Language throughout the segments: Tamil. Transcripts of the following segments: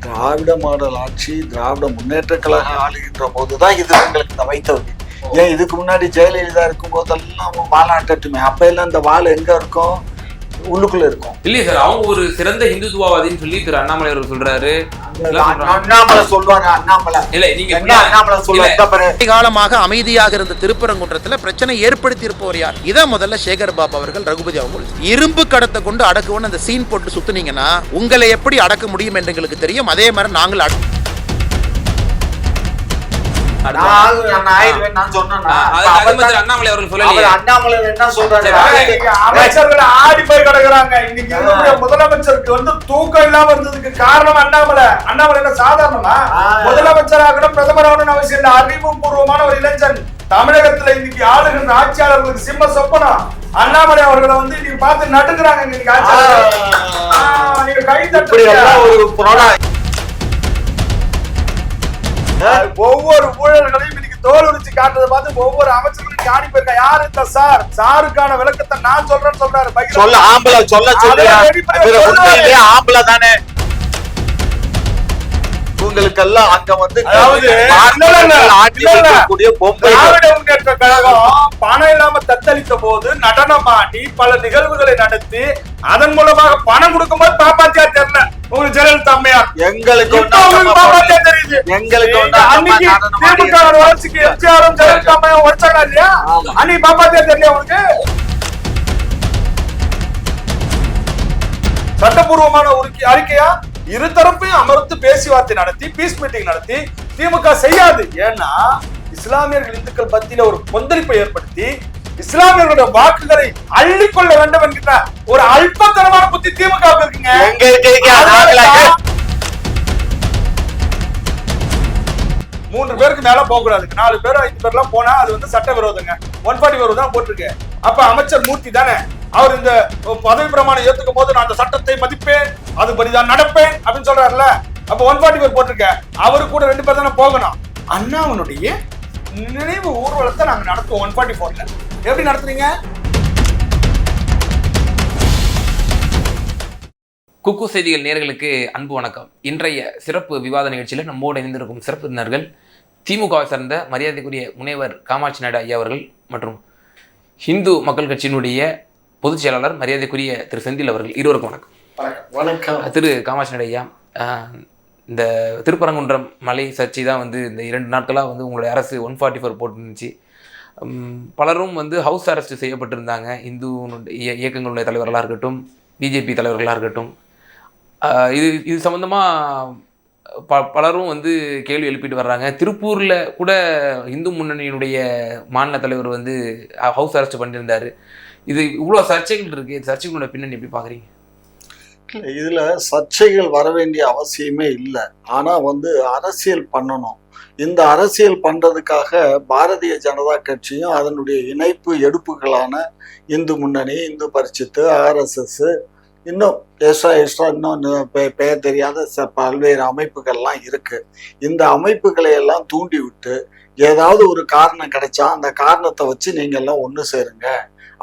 திராவிட மாடல் ஆட்சி, திராவிட முன்னேற்ற கழகம் ஆளுகின்ற போதுதான் இது உங்களுக்கு இந்த வைத்தவங்க. ஏன் இதுக்கு முன்னாடி ஜெயலலிதா இருக்கும் போதெல்லாம் வாழாட்டட்டுமே, அப்ப எல்லாம் இந்த வாள் எங்க இருக்கும்? உள்ளுக்குள்ள இருக்கும். இல்லையா சார், அவங்க ஒரு சிறந்த இந்துத்துவவாதின்னு சொல்லி திரு அண்ணாமலை அவர் சொல்றாரு. அண்ணாமலை சொல்லுவாங்க. அண்ணாமலை இல்ல, நீங்க அண்ணாமலை சொல்லுவாங்க. காலமாக அமைதியாக இருந்த திருப்பரங்குன்றத்துல பிரச்சனை ஏற்படுத்தி இருப்பவர் யார்? இதை முதல்ல சேகர் பாபு அவர்கள், ரகுபதி அவர்கள் இரும்பு கடத்தை கொண்டு அடக்குவோன்னு அந்த சீன் போட்டு சுத்துனீங்கன்னா உங்களை எப்படி அடக்க முடியும் என்று எங்களுக்கு தெரியும். அதே மாதிரி நாங்கள் அண்ணாமலை அவர்கள் சொல்லல. அண்ணாமலை என்ன சொல்றாரு? அமைச்சர்கள் ஆடி போய் கிடக்குறாங்க. இன்னைக்கு முதலமைச்சருக்கு வந்து தூக்கம் இல்லாம இருந்ததுக்கு காரணம் அண்ணாமலை. அண்ணாமலை என்ன சாதாரணமா முதலமைச்சராகணும், பிரதமர் ஆகணும்னு அவசியம் இல்லை. அறிவுபூர்வமான ஒரு இளைஞன். தமிழகத்துல இன்னைக்கு ஆளுகின்ற ஆட்சியாளர்களுக்கு சிம்ம சொப்பனம் அண்ணாமலை அவர்களை வந்து இன்னைக்கு பார்த்து நடுக்கிறாங்க. இன்னைக்கு ஆட்சியாளர் நீங்க கை தட்டு. ஒவ்வொரு ஊழல்களையும் இன்னைக்கு தோல் உரிச்சு காட்டுறதை பார்த்து ஒவ்வொரு அமைச்சர்களும் ஆடி போயிருக்கா. யாரு இந்த சார்? சாருக்கான விளக்கத்தை நான் சொல்றேன்னு சொல்றாரு. சொல்ல ஆம்பளை ஆம்பளை தானே உங்களுக்கெல்லாம் அங்க வந்து முன்னேற்ற கழகம் பணம் இல்லாம தத்தளித்த போது நடனம் ஆடி பல நிகழ்வுகளை நடத்தி அதன் மூலமாக பணம் கொடுக்கும் போது பாப்பாத்தியா தெரியல உங்களுக்கு ஜெயலலிதா அம்மையார். எங்களுக்கு பாப்பாத்தியா தெரியுது. எங்களுக்கு திமுக வளர்ச்சிக்கு எம்ஜிஆரும் ஜெயலலிதா அம்மையாரும் உழைச்சாங்க இல்லையா? அன்னைக்கு பாப்பாத்தியா தெரியல உங்களுக்கு? சட்டப்பூர்வமான ஒரு அறிக்கையா இருதரப்பையும் அமர்த்து பேச்சுவார்த்தை நடத்தி பீஸ் மீட்டிங் நடத்தி திமுக செய்யாது. ஏன்னா இஸ்லாமியர்கள் இந்துக்கள் மத்தியில ஒரு கொந்தளிப்பை ஏற்படுத்தி இஸ்லாமியர்களுடைய வாக்குகளை அள்ளிக்கொள்ள வேண்டும் என்கிற ஒரு அல்பத்தனமான புத்தி திமுக இருக்குங்க. 3 பேருக்கு மேல போக கூடாது. 4 பேர் 5 பேர்லாம் போனா அது வந்து சட்ட விரோதங்க. 144 தான் போட்டிருக்கு. அப்ப அமைச்சர் மூர்த்தி தானே அவர் இந்த பதவி பிரமாணம் ஏத்துக்கும் போது நான் அந்த சட்டத்தை மதிப்பேன், அதுபடிதான் நடப்பேன் அப்படின்னு சொல்றாருல்ல. அப்ப 144 போட்டிருக்க அவரு கூட 2 பேர் தானே போகணும். அண்ணாவனுடைய நினைவு ஊர்வலத்தை நாங்க நடத்துவோம் 144ல. எப்படி நடத்துறீங்க? குக்கு செய்திகள் நேயர்களுக்கு அன்பு வணக்கம். இன்றைய சிறப்பு விவாத நிகழ்ச்சியில் நம்மோடு இணைந்திருக்கும் சிறப்பு விருந்தினர்கள் திமுகவை சார்ந்த மரியாதைக்குரிய முனைவர் காமாட்சி நாயுடு ஐயா அவர்கள் மற்றும் ஹிந்து மக்கள் கட்சியினுடைய பொதுச் செயலாளர் மரியாதைக்குரிய திரு செந்தில் அவர்கள். இருவருக்கும் வணக்கம். வணக்கம். திரு காமாட்சி நாயுடு ஐயா, இந்த திருப்பரங்குன்றம் மலை சர்ச்சை தான் வந்து இந்த 2 நாட்களாக வந்து உங்களுடைய அரசு 144 போட்டுருந்துச்சு. பலரும் வந்து ஹவுஸ் அரெஸ்ட் செய்யப்பட்டிருந்தாங்க. இந்து இயக்கங்களுடைய தலைவர்களாக இருக்கட்டும், பிஜேபி தலைவர்களாக இருக்கட்டும். இது சம்மந்தமாக பலரும் வந்து கேள்வி எழுப்பிட்டு வர்றாங்க. திருப்பூரில் கூட இந்து முன்னணியினுடைய மாநில தலைவர் வந்து ஹவுஸ் அரெஸ்ட் பண்ணியிருந்தார். இது இவ்வளோ சர்ச்சைகள் இருக்குது. இந்த சர்ச்சைகளோட பின்னணி எப்படி பார்க்குறீங்க? இல்லை, இதுல சர்ச்சைகள் வர வேண்டிய அவசியமே இல்லை. ஆனா வந்து அரசியல் பண்ணணும். இந்த அரசியல் பண்றதுக்காக பாரதிய ஜனதா கட்சியும் அதனுடைய இணைப்பு எடுப்புகளான இந்து முன்னணி, இந்து பரிஷத்து, RSS, இன்னும் எக்ஸ்ட்ரா இன்னும் பெயர் தெரியாத பல்வேறு அமைப்புகள்லாம் இருக்கு. இந்த அமைப்புகளை எல்லாம் தூண்டி விட்டு ஏதாவது ஒரு காரணம் கிடைச்சா அந்த காரணத்தை வச்சு நீங்க எல்லாம் ஒன்று சேருங்க,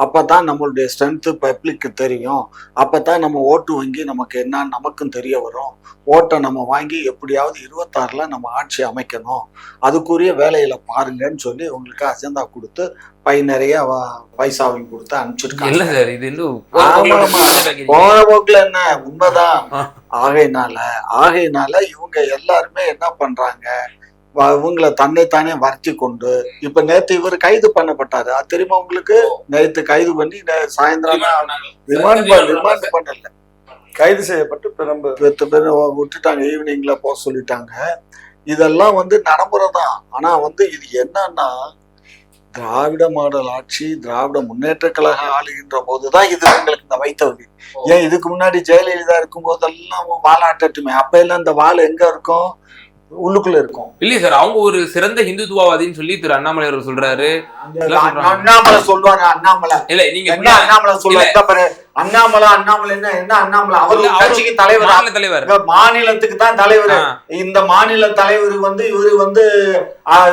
அப்பதான் நம்மளுடைய ஸ்ட்ரென்த்து பப்ளிக்கு தெரியும், அப்பதான் நம்ம ஓட்டு வங்கி நமக்கு என்னன்னு நமக்கும் தெரிய வரும், ஓட்டை நம்ம வாங்கி எப்படியாவது 26ல் நம்ம ஆட்சி அமைக்கணும், அதுக்குரிய வேலையில பாருங்கன்னு சொல்லி உங்களுக்கு அஜெண்டா கொடுத்து பை நிறைய பைசாவையும் கொடுத்து அனுப்பிச்சிருக்காங்க. போற போக்குல என்ன உண்மைதான். ஆகையினால இவங்க எல்லாருமே என்ன பண்றாங்க, இவங்களை தன்னைத்தானே வரைச்சி கொண்டு இப்ப நேத்து இவர் கைது பண்ணப்பட்டாரு. அது தெரியுமா உங்களுக்கு? நேத்து கைது பண்ணி சாயந்தரம் ரிமாண்ட் பண்ணல, கைது செய்யப்பட்டு 10 பேர் விட்டுட்டாங்க. ஈவினிங்ல போக சொல்லிட்டாங்க. இதெல்லாம் வந்து நடைமுறை தான். ஆனா வந்து இது என்னன்னா திராவிட மாடல் ஆட்சி, திராவிட முன்னேற்ற கழகம் ஆளுகின்ற போதுதான் இது உங்களுக்கு இந்த வைத்தவங்க. ஏன் இதுக்கு முன்னாடி ஜெயலலிதா இருக்கும் போதெல்லாம் வாழாட்டட்டுமே, அப்ப எல்லாம் இந்த வாள் எங்க இருக்கும்? உள்ளுக்குள்ள இருக்கும். இல்லையா சார், அவங்க ஒரு சிறந்த ஹிந்துத்துவவாதின்னு சொல்லி திரு அண்ணாமலை அவர் சொல்றாரு. அண்ணாமலை சொல்லுவாங்க, அண்ணாமலை இல்ல நீங்க என்ன அண்ணாமலை சொல்லுவாங்க, அண்ணாமலை என்ன அண்ணாமலை அவர் கட்சிக்கு தலைவர், மாநிலத்துக்கு தான் தலைவர். இந்த மாநில தலைவர் வந்து இவரு வந்து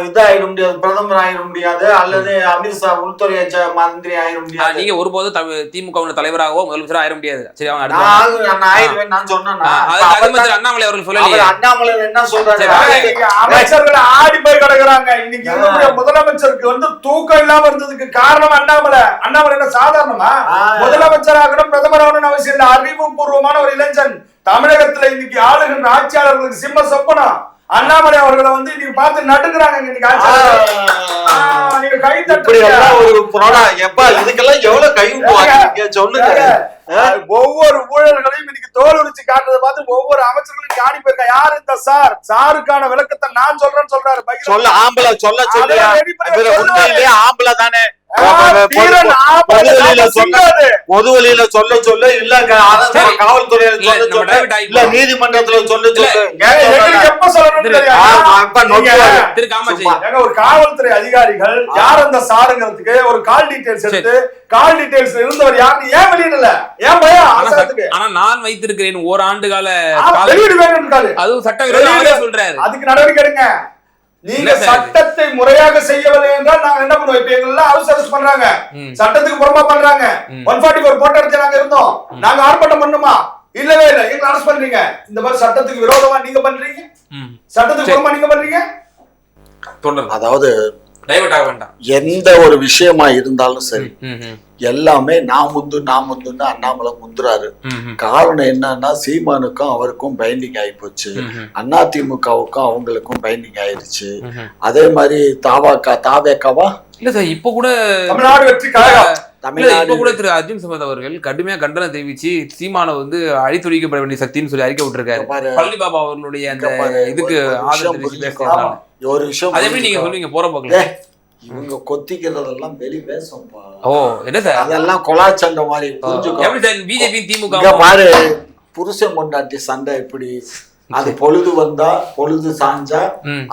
இதாயிட முடியாது, பிரதமர் ஆயிட முடியாது, அல்லது அமித்ஷா உள்துறை மந்திரி ஆயிட முடியாது. நீங்க ஒருபோது திமுக தலைவராகவோ முதலமைச்சராக ஆயிட முடியாது. சரி, நான் ஆயிடுவேன் நான் சொன்னேன். அண்ணாமலை அவர்கள் சொல்லல. அண்ணாமலை என்ன சொல்றாரு, அமைச்சர்கள் ஆடி போய் கிடக்குறாங்க. இன்னைக்கு முதலமைச்சருக்கு வந்து தூக்கம் இல்லாம இருந்ததுக்கு காரணம் அண்ணாமலை. அண்ணாமலை என்ன சாதாரணமா முதலமைச்சராக பிரதமர் அவசியம் இல்ல, அறிவுபூர்வமான ஒரு இளைஞன். தமிழகத்துல இன்னைக்கு ஆளுகின்ற ஆட்சியாளர்களுக்கு சிம்ம சொப்பனம் அண்ணாமலை அவர்களை வந்து இன்னைக்கு பார்த்து நடுங்குறாங்க. இன்னைக்கு நீங்க கை இதுக்கெல்லாம் எவ்வளவு கை சொல்லுங்க. ஒவ்வொரு ஊழல்களையும் இன்னைக்கு தோல் உரிச்சு காட்டுறதை பார்த்து ஒவ்வொரு அமைச்சர்களும் ஆடி போயிருக்கா. யாரு இந்த சார்? சாருக்கான விளக்கத்தை நான் சொல்றேன்னு சொல்றாரு. சொல்ல ஆம்பளை சொல்ல சொல்லி ஆம்பளை தானே பொது வழியில சொல்ல சொல்ல இல்ல காவல்துறையில சொல்ல சொல்ல இல்ல நீதிமன்றத்துல சொல்ல சொல்ல. ஒரு காவல்துறை அதிகாரிகள் யார் அந்த சாருங்கிறதுக்கு ஒரு கால் டீடைல்ஸ் எடுத்து கால் டீடைல்ஸ் இருந்தவர் யாருன்னு ஏன் வெளியிடல? ஏன் பயம்? ஆனா நான் வைத்திருக்கிறேன் ஓராண்டு கால அதுவும் சட்டவிரோத சொல்றாரு. அதுக்கு நடவடிக்கை எடுங்க. நீங்க சட்டத்தை முறையாக செய்யவில்லை என்றால் நாங்க என்ன பண்ணுவோம்? இப்ப எங்க அவசர பண்றாங்க, சட்டத்துக்கு புறமா பண்றாங்க. 144 போட்டோ எடுத்து நாங்க இருந்தோம், நாங்க ஆர்ப்பாட்டம் பண்ணுமா? இல்லவே இல்ல. எங்க அரெஸ்ட் பண்றீங்க. இந்த மாதிரி சட்டத்துக்கு விரோதமா நீங்க பண்றீங்க, சட்டத்துக்கு புறமா நீங்க பண்றீங்க. அதாவது எந்த ஒரு விஷயமா இருந்தாலும் சரி, எல்லாமே நான் முந்துன்னு அண்ணாமலை முந்துறாரு. காரணம் என்னன்னா, சீமானுக்கும் அவருக்கும் பைண்டிங் ஆகி போச்சு, அதிமுகவுக்கும் அவங்களுக்கும் பைண்டிங் ஆயிடுச்சு. அதே மாதிரி தாவேக்காவா இல்ல சார், இப்ப கூட தமிழ்நாடு வெற்றி கழகம் இப்ப கூட திரு அர்ஜுன் சம்பத் அவர்கள் கடுமையா கண்டனம் தெரிவிச்சு சீமானை வந்து அழித்தொழிக்கப்பட வேண்டிய சக்தின்னு சொல்லி அறிக்கை விட்டுருக்காரு. பழனி பாபா அவர்களுடைய அந்த இதுக்கு ஆதரவு ஒரு விஷயம் அது எப்படி நீங்க சொல்லுவீங்க போற போக்கல? இவங்க கொத்திக்கிறதெல்லாம் வெளி பேசும்பா. ஓ என்ன சார், அதெல்லாம் கொலாச்சண்டை மாதிரி புரிஞ்சுக்கோ. எப்படி சார் பிஜேபி திமுக பாரு, புருஷன் பொண்டாட்டி சண்டை எப்படி, அது பொழுது வந்தா பொழுது சாஞ்சா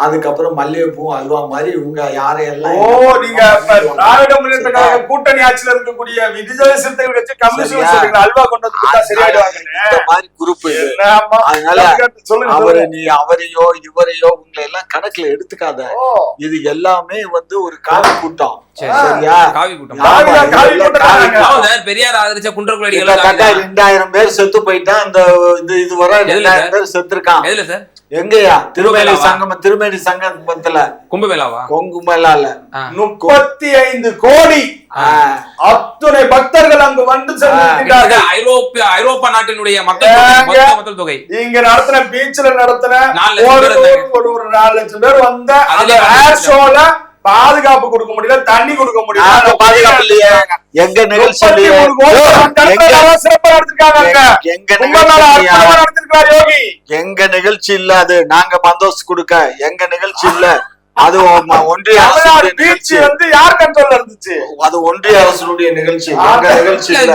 அதுக்கப்புறம் மல்லிகைப்பூ அல்வா மாதிரி இவங்க யாரையெல்லாம் நீங்க திராவிட முன்னேற்ற கழக கூட்டணி ஆட்சியில் இருக்கக்கூடிய விடுதலை சிறுத்தைகள் கட்சி கம்யூனிஸ்ட் அல்வா கொண்டு மாதிரி குரூப். அதனால அவரையோ இவரையோ உங்களை எல்லாம் கணக்குல எடுத்துக்காத. இது எல்லாமே வந்து ஒரு காவி கூட்டம். சரியா? காவி கூட்டம். பெரியார் ஆதரிச்ச குன்றக்குடி 2000 பேர் செத்து போயிட்டா அந்த இது வர 2000 பேர் செத்துருக்கான். எங்கயா? திருமேனி சங்கமத்துல கும்பமேளாவா? கும்பமேளால 35 கோடி அத்துணை பக்தர்கள் அங்கு வந்து ஐரோப்பா நாட்டினுடைய மக்கள் தொகை இங்க நடத்தின பீச்ல நடத்தின 4 லட்சம் பேர் வந்த ஏர் ஷோல பாதுகாப்பு கொடுக்க முடியல, தண்ணி கொடுக்க முடியல, பாதுகாப்பு இல்லையா? எங்க நிகழ்ச்சி எங்க நிகழ்ச்சி இல்ல, அது நாங்க பந்தோஸ்து கொடுக்க எங்க நிகழ்ச்சி இல்ல. அது ஒன்றிய நிகழ்ச்சி வந்து யார் கண்ட்ரோல்ல இருந்துச்சு? அது ஒன்றிய அரசுடைய நிகழ்ச்சி, எங்க நிகழ்ச்சி இல்ல.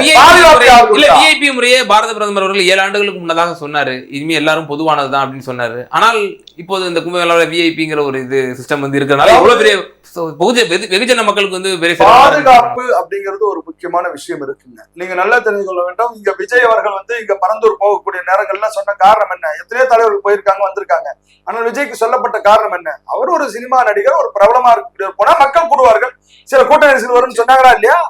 விஐபி முறையே பாரத பிரதமர் அவர்கள் 7 ஆண்டுகளுக்கு முன்னதாக சொன்னாரு, இனிமே எல்லாரும் பொதுவானதுதான் அப்படின்னு சொன்னாரு. ஆனால் இப்போது இந்த கும்பமேளாவோட விஐபிங்கிற ஒரு இது சிஸ்டம் வந்து இருக்கிறதுனால இவ்வளவு பெரிய வெகுஜன மக்களுக்கு வந்து பாதுகாப்பு அப்படிங்கிறது ஒரு முக்கியமான விஷயம் இருக்குங்க. நீங்க நல்லா தெரிந்து கொள்ள வேண்டும். இங்க விஜய் அவர்கள் வந்து இங்க பரந்தூர் போகக்கூடிய நேரங்கள்ல சொன்ன காரணம் என்ன? எத்தனையோ தலைவர்கள் போயிருக்காங்க, வந்திருக்காங்க. ஆனால் விஜய்க்கு சொல்லப்பட்ட காரணம் என்ன? அவர் ஒரு சினிமா நடிகர், ஒரு பிரபலமா இருக்கக்கூடிய போனா மக்கள் கூடுவார்கள், சில கூட்ட நெரிசல் வரும்னு சொன்னாங்களா இல்லையா?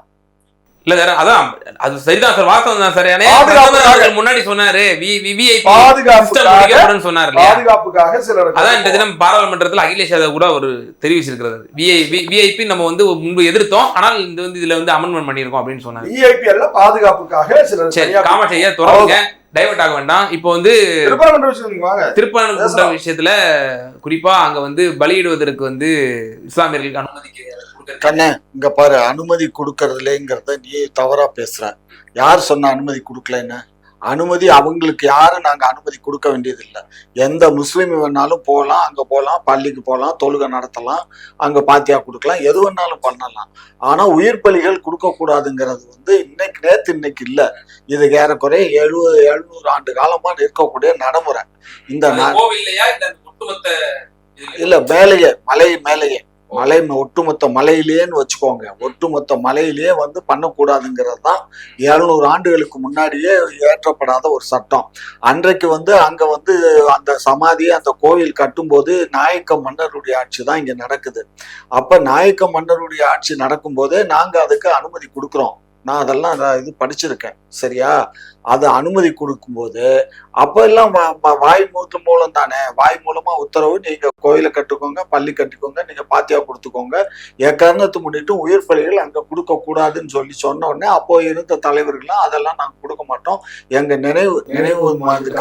இல்ல சார், அதான் அது சரிதான் சார், வாஸ்தவம் தான் சார். முன்னாடி சொன்னாரு பாதுகாப்புக்காக சிலர். அதான் இந்த தினம் பாராளுமன்றத்தில் அகிலேஷ் யாதவ் கூட ஒரு தெரிவிச்சிருக்கிறது, விஐபி நம்ம வந்து முன்பு எதிர்த்தோம், ஆனால் இந்த வந்து இதுல வந்து அமெண்ட்மெண்ட் பண்ணிருக்கோம் அப்படின்னு சொன்னாங்க. விஐபி எல்லாம் பாதுகாப்புக்காக சிலர். சரி, காமாட்சி ஐயா தொடருங்க, டைவர்ட் ஆக வேண்டாம். இப்போ வந்து திருப்பரங்குன்றம் விஷயத்துல குறிப்பா அங்க வந்து பலியிடுவதற்கு வந்து இஸ்லாமியர்களுக்கு அனுமதிக்க கண்ணே, இங்க பாரு, அனுமதி கொடுக்கறதுலங்கிறத நீ தவறா பேசுற. யார் சொன்ன அனுமதி கொடுக்கலன்னு? அனுமதி அவங்களுக்கு யாரும் நாங்க அனுமதி கொடுக்க வேண்டியது இல்லை. எந்த முஸ்லீம் வேணாலும் போகலாம், அங்க போகலாம், பள்ளிக்கு போகலாம், தொழுகை நடத்தலாம், அங்க பாத்தியா கொடுக்கலாம், எது வேணாலும் பண்ணலாம். ஆனா உயிர் பலிகள் கொடுக்க கூடாதுங்கிறது வந்து இன்னைக்கு இல்ல. இது ஏறக்குறைய 700 ஆண்டு காலமா இருக்கக்கூடிய நடைமுறை. இந்த இல்ல மேலேயே மலை மேலேயே மலை ஒட்டுமொத்த மலையிலேன்னு வச்சுக்கோங்க. ஒட்டுமொத்த மலையிலேயே வந்து பண்ணக்கூடாதுங்கிறது தான் 700 ஆண்டுகளுக்கு முன்னாடியே ஏற்றப்படாத ஒரு சட்டம். அன்றைக்கு வந்து அங்க வந்து அந்த சமாதி அந்த கோவில் கட்டும்போது நாயக்க மன்னருடைய ஆட்சி தான் இங்க நடக்குது. அப்ப நாயக்க மன்னருடைய ஆட்சி நடக்கும்போதே நாங்க அதுக்கு அனுமதி கொடுக்குறோம். நான் அதெல்லாம் இது படிச்சிருக்கேன். சரியா? அது அனுமதி கொடுக்கும்போது அப்ப எல்லாம் வாய் மூலம் தானே, வாய் மூலமா உத்தரவு, நீங்க கோயிலை கட்டுக்கோங்க, பள்ளி கட்டிக்கோங்க, நீங்க பாத்தியா கொடுத்துக்கோங்க, எக்காரணத்தை முன்னிட்டு உயிர் பலிகள் அங்க கொடுக்க கூடாதுன்னு சொன்ன உடனே அப்போ இருந்த தலைவர்கள்லாம் அதெல்லாம் நாங்க கொடுக்க மாட்டோம். எங்க நினைவு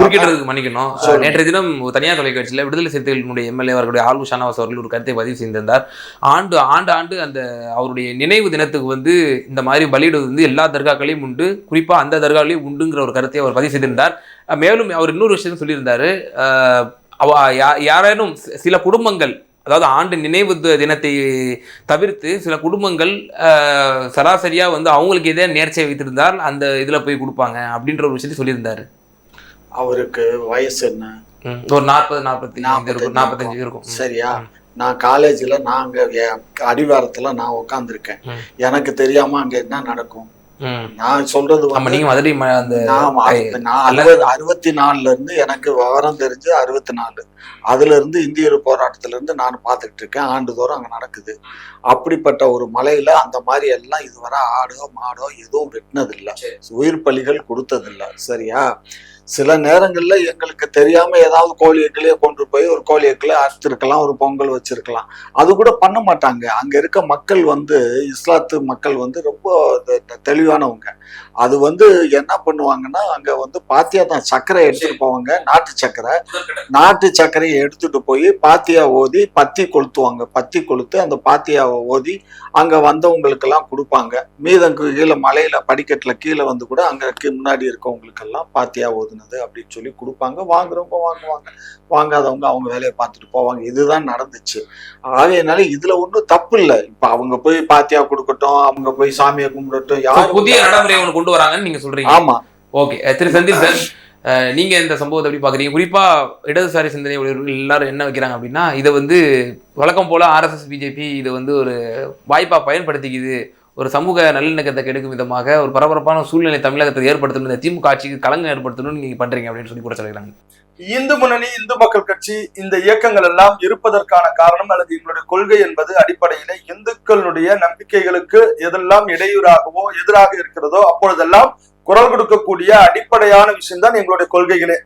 குறுக்கிடுறதுக்கு மன்னிக்கணும். நேற்றைய தினம் தனியார் தொலைக்காட்சியில் விடுதலை சிறுத்தைகளினுடைய எம்எல்ஏ அவர்களுடைய ஆல்வு ஷானவாஸ் அவர்கள் ஒரு கருத்தை பதிவு செய்திருந்தார். ஆண்டு அந்த அவருடைய நினைவு தினத்துக்கு வந்து இந்த மாதிரி பலியிடுவது வந்து எல்லா தர்காக்களையும் உண்டு, குறிப்பா அந்த தர்காவிலையும் உண்டுங்கிற ஒரு கருத்தை அவர் பதிவு செய்திருந்தார். மேலும் அவர் இன்னொரு விஷயம் சொல்லியிருந்தாரு, யாரேனும் சில குடும்பங்கள், அதாவது ஆண்டு நினைவு தினத்தை தவிர்த்து சில குடும்பங்கள் சராசரியா வந்து அவங்களுக்கு எதே நேர்ச்சியை வைத்திருந்தால் அந்த இதுல போய் கொடுப்பாங்க அப்படின்ற ஒரு விஷயத்தை சொல்லியிருந்தாரு. அவருக்கு வயசு என்ன? ஒரு 40-45 இருக்கும். சரியா? நான் காலேஜ்ல நாங்க அடிவாரத்துல நான் உட்காந்துருக்கேன். எனக்கு தெரியாம அங்க என்ன நடக்கும்? நான் சொல்றது 64 இருந்து எனக்கு விவரம் தெரிஞ்சு 64 அதுல இருந்து இந்திய போராட்டத்துல இருந்து நான் பார்த்துக்கிட்டு இருக்கேன். ஆண்டுதோறும் அங்க நடக்குது. அப்படிப்பட்ட ஒரு மலையில அந்த மாதிரி எல்லாம் இதுவரை ஆடோ மாடோ எதுவும் வெட்டினது இல்லை, உயிர் பலிகள் கொடுத்தது இல்லை. சரியா? சில நேரங்கள்ல எங்களுக்கு தெரியாம ஏதாவது கோழி எக்கிலேயே கொண்டு போய் ஒரு கோழி எக்கில அறுத்திருக்கலாம், ஒரு பொங்கல் வச்சிருக்கலாம். அது கூட பண்ண மாட்டாங்க. அங்க இருக்க மக்கள் வந்து இஸ்லாத்து மக்கள் வந்து ரொம்ப தெளிவானவங்க. அது வந்து என்ன பண்ணுவாங்கன்னா, அங்க வந்து பாத்தியா தான் சர்க்கரை எடுத்துட்டு போவாங்க, நாட்டு சர்க்கரையை எடுத்துட்டு போய் பாத்தியா ஓதி பத்தி கொளுத்துவாங்க. பத்தி கொளுத்து அந்த பாத்தியாவை ஓதி அங்க வந்தவங்களுக்கு எல்லாம் கொடுப்பாங்க. மீதம் கீழே மலையில படிக்கட்டுல கீழே வந்து கூட அங்க முன்னாடி இருக்கவங்களுக்கு எல்லாம் பாத்தியா ஓதுனது அப்படின்னு சொல்லி கொடுப்பாங்க. வாங்குறவங்க வாங்குவாங்க, வாங்காதவங்க அவங்க வேலையை பார்த்துட்டு போவாங்க. இதுதான் நடந்துச்சு. ஆகையினால இதுல ஒன்றும் தப்பு இல்லை. இப்ப அவங்க போய் பாத்தியா கொடுக்கட்டும், அவங்க போய் சாமியை கும்பிடட்டும், யாரும் புதிய நடைமுறை கொண்டு வராங்கன்னு நீங்க சொல்றீங்க. ஆமா, ஓகே. திரு செந்தில் சார், நீங்க இந்த சம்பவத்தை எப்படி பாக்குறீங்க? குறிப்பா இடதுசாரி சிந்தனை எல்லாரும் என்ன வைக்கிறாங்க அப்படின்னா, இதை வந்து வழக்கம் போல RSS பிஜேபி இதை வந்து ஒரு வாய்ப்பா பயன்படுத்திக்குது, ஒரு சமூக நல்லிணக்கத்தை கெடுக்கும் விதமாக ஒரு பரபரப்பான சூழ்நிலை தமிழகத்தை ஏற்படுத்தணும், இந்த திமுக ஆட்சிக்கு களங்கம் ஏற்படுத்தணும்னு நீங்க பண்றீங்க அப்படின்னு சொல்லி கூட சொல்லிக்கிறாங்க. இந்து முன்னணி, இந்து மக்கள் கட்சி, இந்த இயக்கங்கள் எல்லாம் இருப்பதற்கான காரணம் அல்லது எங்களுடைய கொள்கை என்பது அடிப்படையில இந்துக்களுடைய நம்பிக்கைகளுக்கு எதெல்லாம் இடையூறாகவோ எதிராக இருக்கிறதோ அப்பொழுதெல்லாம் குரல் கொடுக்கக்கூடிய அடிப்படையான விஷயம்தான் எங்களுடைய கொள்கைகளே.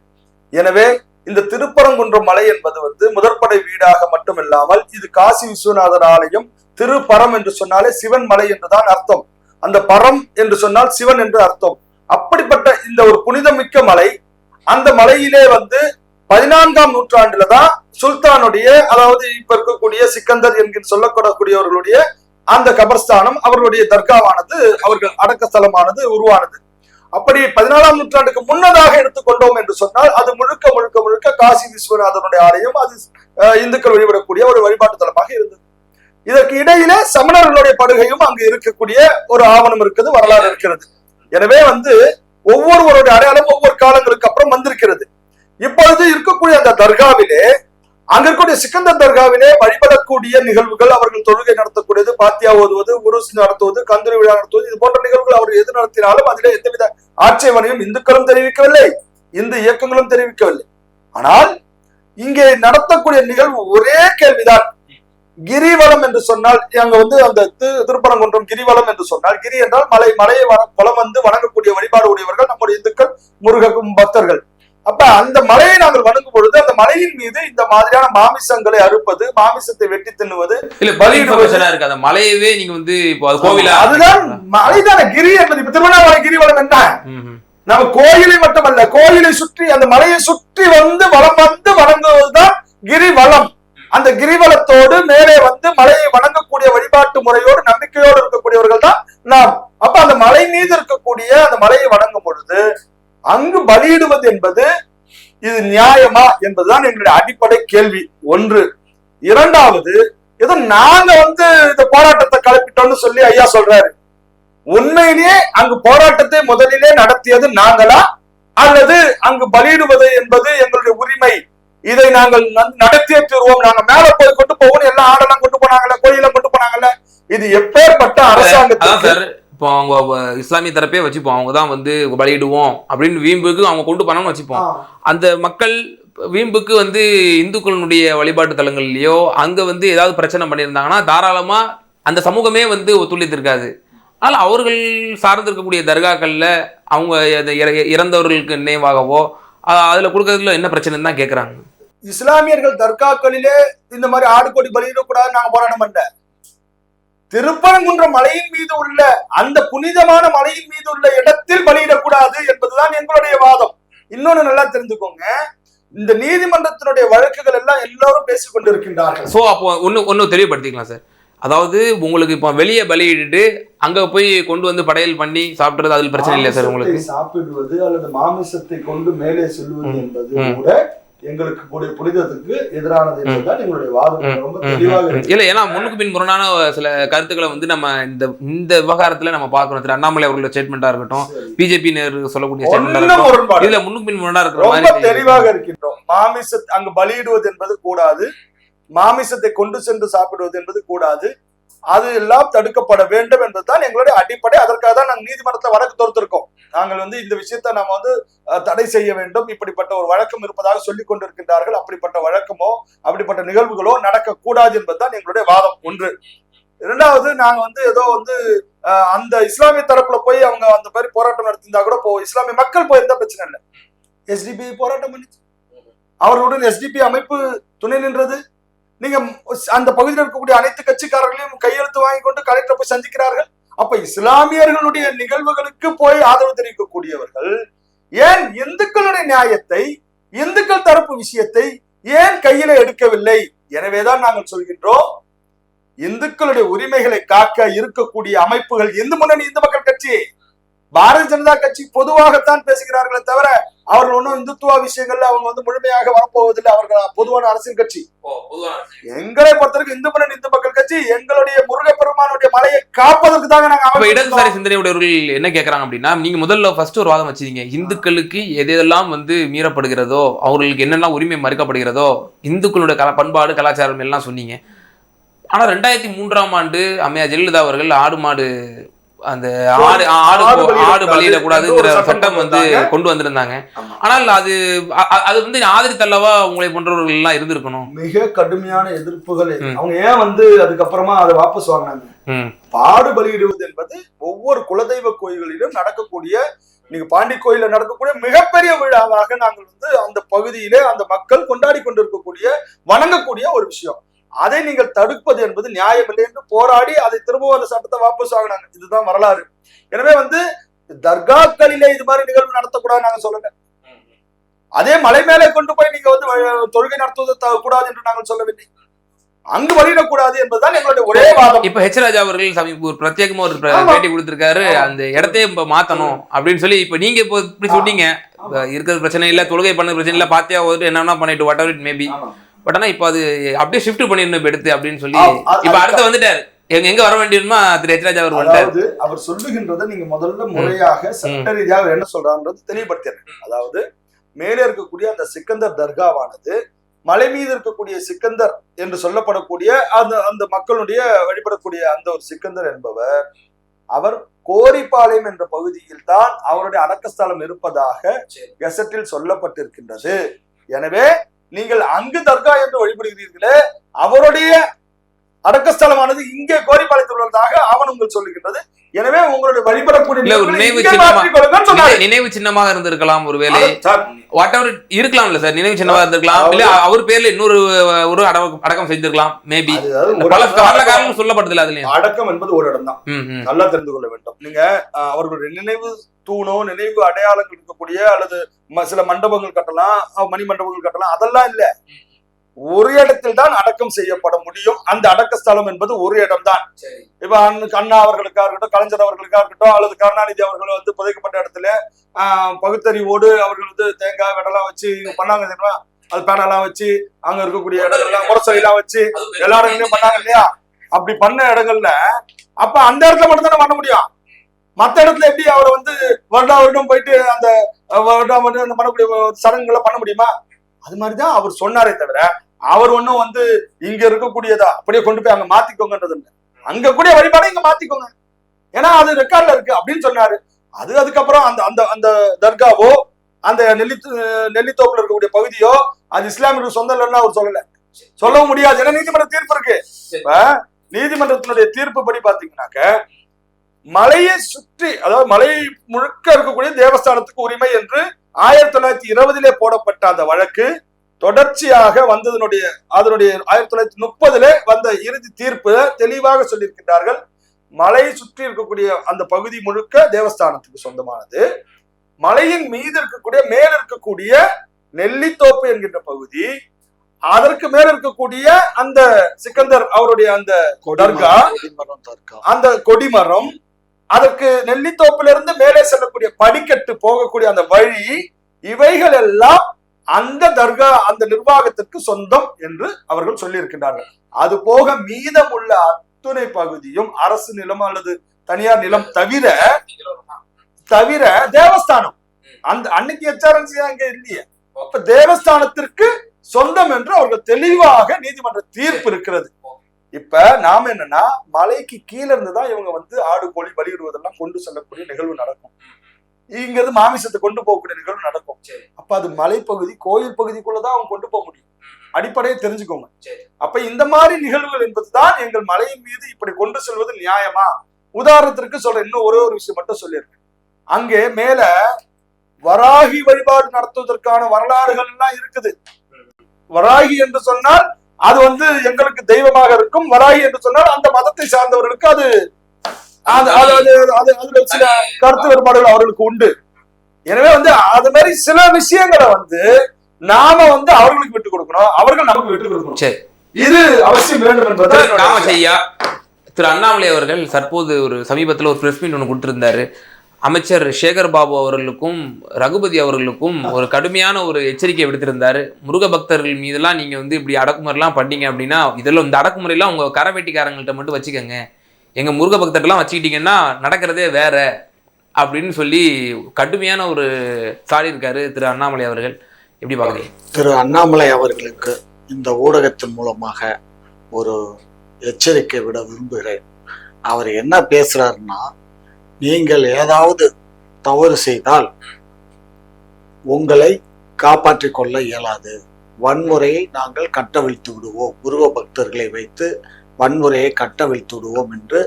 எனவே இந்த திருப்பரங்குன்றம் மலை என்பது வந்து முதற்படை வீடாக மட்டுமில்லாமல் இது காசி விஸ்வநாதர் ஆலயம். திருப்பரம் என்று சொன்னாலே சிவன் மலை என்றுதான் அர்த்தம். அந்த பரம் என்று சொன்னால் சிவன் என்று அர்த்தம். அப்படிப்பட்ட இந்த ஒரு புனிதமிக்க மலை, அந்த மலையிலே வந்து 14ஆம் நூற்றாண்டுல தான் சுல்தானுடைய, அதாவது இப்ப இருக்கக்கூடிய சிக்கந்தர் என்கிற சொல்லக்கூடக்கூடியவர்களுடைய அந்த கபர்ஸ்தானம், அவர்களுடைய தர்காவானது, அவர்கள் அடக்கஸ்தலமானது உருவானது. அப்படி 14ஆம் நூற்றாண்டுக்கு முன்னதாக எடுத்துக்கொண்டோம் என்று சொன்னால் அது முழுக்க முழுக்க முழுக்க காசி விஸ்வநாதனுடைய ஆலயம். அது இந்துக்கள் வழிபடக்கூடிய ஒரு வழிபாட்டு தலமாக இருந்தது. இதற்கு இடையிலே சமணர்களுடைய படுகையும் அங்கு இருக்கக்கூடிய ஒரு ஆவணம் இருக்குது, வரலாறு இருக்கிறது. எனவே வந்து ஒவ்வொருவருடைய அடையாளம் ஒவ்வொரு காலங்களுக்கு அப்புறம் வந்திருக்கிறது. இப்பொழுது இருக்கக்கூடிய அந்த தர்காவிலே, அங்க இருக்கக்கூடிய சிக்கந்தர் தர்காவிலே வழிபடக்கூடிய நிகழ்வுகள், அவர்கள் தொழுகை நடத்தக்கூடியது, பாத்தியா ஓதுவது, உருஸ் நடத்துவது, கந்தூரி விழா நடத்துவது, இது போன்ற நிகழ்வுகள் அவர் எது நடத்தினாலும் அதிலே எந்தவித ஆட்சேபனையும் இந்துக்களும் தெரிவிக்கவில்லை, இந்து இயக்கங்களும் தெரிவிக்கவில்லை. ஆனால் இங்கே நடத்தக்கூடிய நிகழ்வு ஒரே கேள்விதான். கிரிவலம் என்று சொன்னால், அங்க வந்து அந்த திருப்பரங்குன்றம் கிரிவலம் என்று சொன்னால், கிரி என்றால் மலை, மலையை வலம் வந்து வணங்கக்கூடிய வழிபாடு உடையவர்கள் நம்முடைய இந்துக்கள், முருகக்கும் பக்தர்கள். அப்ப அந்த மலையை நாங்கள் வணங்கும் பொழுது அந்த மலையின் மீது இந்த மாதிரியான மாமிசங்களை அறுப்பது, மாமிசத்தை வெட்டி தின்னுவது, இருக்கு. அந்த மலையவே நீங்க வந்து கோவில, அதுதான் மலைதான கிரி என்பது. இப்ப திருவண்ணாமலை கிரிவலம் என்ன? நம்ம கோயிலை மட்டுமல்ல, கோயிலை சுற்றி அந்த மலையை சுற்றி வந்து வலம் வந்து வணங்குவதுதான் கிரிவலம். அந்த கிரிவலத்தோடு மேலே வந்து மலையை வணங்கக்கூடிய வழிபாட்டு முறையோடு நம்பிக்கையோடு இருக்கக்கூடியவர்கள் தான் நாம். அப்ப அந்த மலை மீது இருக்கக்கூடிய அந்த மலையை வணங்கும் பொழுது அங்கு பலியிடுவது என்பது இது நியாயமா என்பதுதான் எங்களுடைய அடிப்படை கேள்வி. ஒன்று. இரண்டாவது, ஏதோ நாங்க வந்து இந்த போராட்டத்தை கிளப்பிட்டோம்னு சொல்லி ஐயா சொல்றாரு. உண்மையிலேயே அங்கு போராட்டத்தை முதலிலே நடத்தியது நாங்களா, அல்லது அங்கு பலியிடுவது என்பது எங்களுடைய உரிமை இதை நாங்கள் நடத்தியே தருவோம், நாங்க மேல போய் கொண்டு போவோம், எல்லா ஆடெல்லாம் கொண்டு போனாங்கல்ல, கோயிலெல்லாம் கொண்டு போனாங்கல்ல. இது எப்பேற்பட்ட அரசாங்கத்துக்கு இப்போ அவங்க இஸ்லாமிய தரப்பே வச்சுப்போம், அவங்க தான் வந்து பலியிடுவோம் அப்படின்னு வீம்புக்கு அவங்க கொண்டு போனாங்கன்னு வச்சுப்போம். அந்த மக்கள் வீம்புக்கு வந்து இந்துக்களுடைய வழிபாட்டு தலங்கள்லயோ அங்க வந்து ஏதாவது பிரச்சனை பண்ணியிருந்தாங்கன்னா தாராளமா அந்த சமூகமே வந்து ஒத்துழைத்திருக்காது. ஆனால் அவர்கள் சார்ந்திருக்கக்கூடிய தர்காக்கள்ல அவங்க இறந்தவர்களுக்கு நினைவாகவோ அதுல கொடுக்கறதுல என்ன பிரச்சனைன்னு தான் கேட்கறாங்க. இஸ்லாமியர்கள் தர்காக்களிலே இந்த மாதிரி ஆடு கோடி பலியிடக்கூடாது நாங்க போராட்டம் பண்ண. திருப்பரங்குன்றம் மலையின் மீது உள்ள அந்த புனிதமான மலையின் மீது உள்ள இடத்தில் பலியிடக்கூடாது என்பதுதான் எங்களுடைய வாதம். இன்னொன்னு நல்லா தெரிஞ்சுக்கோங்க, இந்த நீதிமன்றத்தினுடைய வழக்குகள் எல்லாம் எல்லாரும் பேசிக் கொண்டிருக்கின்றார்கள். சோ அப்போ ஒன்னு தெளிவுபடுத்திக்கலாம் சார். அதாவது உங்களுக்கு இப்போ வெளியே பலியிட்டு அங்க போய் கொண்டு வந்து படையல் பண்ணி சாப்பிடுறது அதில் பிரச்சனை இல்லையா சார்? உங்களுக்கு சாப்பிடுவது அல்லது மாமிசத்தை கொண்டு மேலே செல்வது என்பது கூட எங்களுக்கு புனிதத்துக்கு எதிரானது என்பதுதான் எங்களுடைய வாதம். ரொம்ப தெளிவாக இல்ல, ஏன்னா முன்னுக்கு பின் முரணான சில கருத்துக்களை வந்து நம்ம இந்த விவகாரத்துல நம்ம பார்க்கணும். திரு அண்ணாமலை அவர்களோட ஸ்டேட்மெண்டா இருக்கட்டும், பிஜேபி சொல்லக்கூடிய ஸ்டேட்மெண்டா இருக்கட்டும், இதுல முன்னுக்கு பின் முரணா இருக்கிற மாதிரி தெளிவாக இருக்கின்றோம். மாமிசத்தை அங்கு பலியிடுவது என்பது கூடாது, மாமிசத்தை கொண்டு சென்று சாப்பிடுவது என்பது கூடாது, அது எல்லாம் தடுக்கப்பட வேண்டும் என்பதுதான் எங்களுடைய அடிப்படை. அதற்காக தான் நாங்கள் நீதிமன்றத்தில் வழக்கு தொடுத்திருக்கோம். நாங்கள் வந்து இந்த விஷயத்தை நாம வந்து தடை செய்ய வேண்டும், இப்படிப்பட்ட ஒரு வழக்கம் இருப்பதாக சொல்லிக் கொண்டிருக்கின்றார்கள். அப்படிப்பட்ட வழக்கமோ அப்படிப்பட்ட நிகழ்வுகளோ நடக்கக்கூடாது என்பதுதான் எங்களுடைய வாதம். ஒன்று. இரண்டாவது, நாங்க வந்து ஏதோ வந்து அந்த இஸ்லாமிய தரப்புல போய் அவங்க அந்த மாதிரி போராட்டம் நடத்திருந்தா கூட இஸ்லாமிய மக்கள் போயிருந்தா பிரச்சனை இல்லை. எஸ்டிபி போராட்டம் பண்ணிச்சு, அவர்களுடன் எஸ்டிபி அமைப்பு துணை நின்றது. நீங்க அந்த பகுதியில் இருக்கக்கூடிய அனைத்து கட்சிக்காரர்களையும் கையெழுத்து வாங்கி கொண்டு கலெக்டர் போய் சந்திக்கிறார்கள். அப்ப இஸ்லாமியர்களுடைய நிகழ்வுகளுக்கு போய் ஆதரவு தெரிவிக்கக்கூடியவர்கள் ஏன் இந்துக்களுடைய நியாயத்தை, இந்துக்கள் தரப்பு விஷயத்தை ஏன் கையில எடுக்கவில்லை? எனவேதான் நாங்கள் சொல்கின்றோம், இந்துக்களுடைய உரிமைகளை காக்க இருக்கக்கூடிய அமைப்புகள் இந்து முன்னணி, இந்து மக்கள் கட்சி, பாரதிய ஜனதா கட்சி பொதுவாகத்தான் பேசுகிறார்களே தவிர அவர்கள் ஒன்றும் இந்துத்துவ விஷயங்கள்ல அவங்க வந்து முழுமையாக வரப்போவதில்லை. அவர்கள் பொதுவான அரசியல் கட்சி. எங்களை பொறுத்தவரைக்கும் இந்து முன்னணி, இந்து மக்கள் கட்சி எங்களுடைய முருகப்பெருமானுடைய மலையை காப்பதற்கு தாங்க நாங்க. இடதுசாரி சிந்தனையுடையவர்கள் என்ன கேட்கறாங்க அப்படின்னா, நீங்க முதல்ல ஃபர்ஸ்ட் ஒரு வாதம் வச்சிருக்கீங்க, இந்துக்களுக்கு எதெல்லாம் வந்து மீறப்படுகிறதோ, அவர்களுக்கு என்னெல்லாம் உரிமை மறுக்கப்படுகிறதோ, இந்துக்களுடைய பண்பாடு கலாச்சாரம் எல்லாம் சொன்னீங்க. ஆனா 2003ஆம் ஆண்டு அம்மையா ஜெயலலிதா அவர்கள் ஆடு மாடு அந்த ஆடு பலியிடக்கூடாதுங்கிற சட்டம் வந்து கொண்டு வந்திருந்தாங்க. ஆனால் அது வந்து ஆதரித்தல்லவா உங்களை போன்றவர்கள் எல்லாம் இருந்திருக்கணும். மிக கடுமையான எதிர்ப்புகள். அவங்க ஏன் வந்து அதுக்கப்புறமா அதை வாபஸ் வாங்கினாங்க? ஆடு பலியிடுவது என்பது ஒவ்வொரு குலதெய்வ கோயில்களிலும் நடக்கக்கூடிய, நீங்க பாண்டி கோயில நடக்கக்கூடிய மிகப்பெரிய விழாவாக நாங்கள் வந்து அந்த பகுதியிலே அந்த மக்கள் கொண்டாடி கொண்டிருக்கக்கூடிய, வணங்கக்கூடிய ஒரு விஷயம். அதை நீங்கள் தடுப்பது என்பது நியாயமில்லை என்று போராடி அதை திரும்பவும் அந்த சட்டத்தை வாபஸ் வாங்கினாங்க. இதுதான் வரலாறு. எனவே வந்து தர்காக்களிலே இது மாதிரி நிகழ்வு நடத்தக்கூடாது நாங்க சொல்லல. அதே மலை மேலே கொண்டு போய் நீங்க வந்து தொழுகை நடத்துவது கூடாது என்று நாங்கள் சொல்லவில்லை. அங்கு வழியிடக்கூடாது என்பதுதான் எங்களுடைய ஒரே வாதம். இப்ப ஹெச் ராஜா அவர்கள் ஒரு பிரத்யேகமா ஒரு பேட்டி கொடுத்திருக்காரு, அந்த இடத்தையே இப்ப மாத்தணும் அப்படின்னு சொல்லி. இப்ப நீங்க இப்போ இப்படி சொன்னீங்க, இருக்கிற பிரச்சனை இல்ல, தொழுகை பண்ண பிரச்சனை இல்ல, பாத்தியா ஒரு என்னன்னா பண்ணிட்டு what ever it maybe, but ஆனா இப்ப அது அப்படியே ஷிஃப்ட் பண்ணிடணும் எடுத்து அப்படின்னு சொல்லி இப்ப அடுத்து வந்துட்டாரு. எங்க வர வேண்டியதுமா திரு ஹெச் ராஜா அவர் வந்துட்டாரு. அவர் சொல்லுகின்றதை நீங்க முதல்ல முறையாக சட்ட ரீதியாக என்ன சொல்றான்றது தெளிவுபடுத்திடுறேன். அதாவது மேலே இருக்கக்கூடிய அந்த சிக்கந்தர் தர்காவானது மலை மீது இருக்கக்கூடிய சிக்கந்தர் என்று சொல்லப்படக்கூடிய அந்த மக்களுடைய வழிபடக்கூடிய அந்த ஒரு சிக்கந்தர் என்பவர், அவர் கோரிப்பாளையம் என்ற பகுதியில் தான் அவருடைய அடக்கஸ்தலம் இருப்பதாக கெசட்டில் சொல்லப்பட்டிருக்கின்றது. எனவே நீங்கள் அங்கு தர்கா என்று வழிபடுகிறீர்களே, அவருடைய அடக்கஸ்தலமானது இங்கே கோரிப்பாளையத்தில் உள்ளதாக ஆவணங்கள் சொல்லுகின்றது. எனவே உங்களுடைய வழிபடக்கூடிய நினைவு சின்னமாக இருந்திருக்கலாம், ஒருவேளை வாட் எவர் இருக்கலாம் இல்ல சார், நினைவு சின்னமாக இருந்திருக்கலாம், இல்ல அவர் பேர்ல இன்னொரு ஒரு அடக்கம் செஞ்சிருக்கலாம் மேபி. பல காரணம் சொல்லப்பட்டதில்ல. அதுல அடக்கம் என்பது ஒரு இடம் தான், நல்லா தெரிந்து கொள்ள வேண்டும். நீங்க அவர்களுடைய நினைவு தூணோ நினைவு அடையாளங்கள் இருக்கக்கூடிய அல்லது சில மண்டபங்கள் கட்டலாம், மணி மண்டபங்கள் கட்டலாம், அதெல்லாம் இல்ல. ஒரு இடத்தில் தான் அடக்கம் செய்யப்பட முடியும். அந்த அடக்கஸ்தலம் என்பது ஒரு இடம் தான். இப்ப அண்ணா அவர்களுக்காக இருக்கட்டும், கலைஞர் அவர்களுக்காக இருக்கட்டும், அல்லது கருணாநிதி அவர்கள் வந்து புதைக்கப்பட்ட இடத்துல பகுத்தறிவோடு அவர்கள் வந்து தேங்காய் வெடலாம் வச்சு பண்ணாங்க தெரியுமா, அது பேனெல்லாம் வச்சு அங்க இருக்கக்கூடிய இடங்கள்லாம் முரசொலிலாம் வச்சு எல்லா இடங்களையும் பண்ணாங்க இல்லையா? அப்படி பண்ண இடங்கள்ல அப்ப அந்த இடத்துல மட்டும் தானே பண்ண முடியும். மற்ற இடத்துல எப்படி அவரை வந்து வருடம் போயிட்டு அந்த வருடம் பண்ணக்கூடிய சடங்குகளை பண்ண முடியுமா? அது மாதிரிதான் அவர் சொன்னாரே தவிர அவர் ஒன்னும் வந்து இங்க இருக்கக்கூடியதா அப்படியே கொண்டு போய் அங்க மாத்திக்கோங்கன்றது இல்லை. அங்க கூடிய வழிபாடை இங்க மாத்திக்கோங்க, ஏன்னா அது ரெக்கார்ட்ல இருக்கு அப்படின்னு சொன்னாரு. அதுக்கப்புறம் அந்த அந்த அந்த தர்காவோ அந்த நெல்லித்தோப்புல இருக்கக்கூடிய பகுதியோ அது இஸ்லாமியருக்கு சொந்தம் இல்லைன்னு அவர் சொல்லவும் முடியாது. ஏன்னா நீதிமன்ற தீர்ப்பு இருக்கு. இப்ப நீதிமன்றத்தினுடைய தீர்ப்பு படி பாத்தீங்கன்னாக்க மலையை சுற்றி, அதாவது மலை முழுக்க இருக்கக்கூடிய தேவஸ்தானத்துக்கு உரிமை என்று 1920 போடப்பட்ட அந்த வழக்கு தொடர்ச்சியாக வந்ததனுடைய 1930 வந்த இறுதி தீர்ப்பு தெளிவாக சொல்லியிருக்கின்றார்கள். மலையை சுற்றி இருக்கக்கூடிய அந்த பகுதி முழுக்க தேவஸ்தானத்துக்கு சொந்தமானது. மலையின் மீது இருக்கக்கூடிய மேல இருக்கக்கூடிய நெல்லித்தோப்பு என்கின்ற பகுதி, அதற்கு மேல இருக்கக்கூடிய அந்த சிக்கந்தர் அவருடைய அந்த தர்கா, அந்த கொடிமரம், அதற்கு நெல்லித்தோப்பிலிருந்து மேலே செல்லக்கூடிய படிக்கட்டு போகக்கூடிய அந்த வழி, இவைகள் எல்லாம் அந்த தர்கா அந்த நிர்வாகத்திற்கு சொந்தம் என்று அவர்கள் சொல்லி இருக்கின்றார்கள். அது போக மீதமுள்ள அத்துணை பகுதியும் அரசு நிலம் அல்லது தனியார் நிலம் தவிர தேவஸ்தானம். அந்த அன்னைக்கு HRNC அங்க இல்லையே, அப்ப தேவஸ்தானத்திற்கு சொந்தம் என்று அவர்கள் தெளிவாக நீதிமன்ற தீர்ப்பு இருக்கிறது. இப்ப நாம என்னன்னா மலைக்கு கீழே இருந்துதான் இவங்க வந்து ஆடு கோழி பலியிடுவதெல்லாம் கொண்டு செல்லக்கூடிய நிகழ்வு நடக்கும். இங்க இருந்து மாமிசத்தை கொண்டு போகக்கூடிய நிகழ்வு நடக்கும். அப்ப அது மலைப்பகுதி கோயில் பகுதிக்குள்ளதான் அவங்க கொண்டு போக முடியும். அடிப்படையை தெரிஞ்சுக்கோங்க. அப்ப இந்த மாதிரி நிகழ்வுகள் என்பதுதான் எங்கள் மலையின் மீது இப்படி கொண்டு செல்வது நியாயமா? உதாரணத்திற்கு சொல்ற இன்னும் ஒரே ஒரு விஷயம் மட்டும் சொல்லியிருக்கேன். அங்கே மேல வராகி வழிபாடு நடத்துவதற்கான வரலாறுகள் எல்லாம் இருக்குது. வராகி என்று சொன்னால் அது வந்து எங்களுக்கு தெய்வமாக இருக்கும். வராகி என்று சொன்னால் அந்த மதத்தை சார்ந்தவர்களுக்கு அது சில கருத்து வேறுபாடுகள் அவர்களுக்கு உண்டு. எனவே வந்து அது மாதிரி சில விஷயங்களை வந்து நாம வந்து அவர்களுக்கு விட்டு கொடுக்கணும், அவர்கள் நமக்கு விட்டு கொடுக்கணும். சரி, இது அவசியம் வேண்டும் என்பதை திரு அண்ணாமலை அவர்கள் தற்போது ஒரு சமீபத்தில் ஒரு பிரஸ் மீட் ஒன்று கொடுத்திருந்தாரு. அமைச்சர் சேகர் பாபு அவர்களுக்கும் ரகுபதி அவர்களுக்கும் ஒரு கடுமையான ஒரு எச்சரிக்கை விடுத்திருந்தாரு. முருக பக்தர்கள் மீதெல்லாம் நீங்க வந்து இப்படி அடக்குமுறைலாம் பண்ணீங்க அப்படின்னா, இதெல்லாம் இந்த அடக்குமுறையெல்லாம் உங்க கரவேட்டிக்காரங்கள்ட்ட மட்டும் வச்சுக்கோங்க, எங்க முருக பக்தர்கள்லாம் வச்சுக்கிட்டீங்கன்னா நடக்கிறதே வேற அப்படின்னு சொல்லி கடுமையான ஒரு சாடி இருக்காரு திரு அண்ணாமலை அவர்கள். எப்படி பாக்குறீங்க? திரு அண்ணாமலை அவர்களுக்கு இந்த ஊடகத்தின் மூலமாக ஒரு எச்சரிக்கை விட விரும்புகிறேன். அவர் என்ன பேசுறாருன்னா, நீங்கள் ஏதாவது தவறு செய்தால் உங்களை காப்பாற்றிக் கொள்ள இயலாது, வன்முறையை நாங்கள் கட்டவிழ்த்து விடுவோம், முருக பக்தர்களை வைத்து வன்முறையை கட்டவிழ்த்து விடுவோம் என்று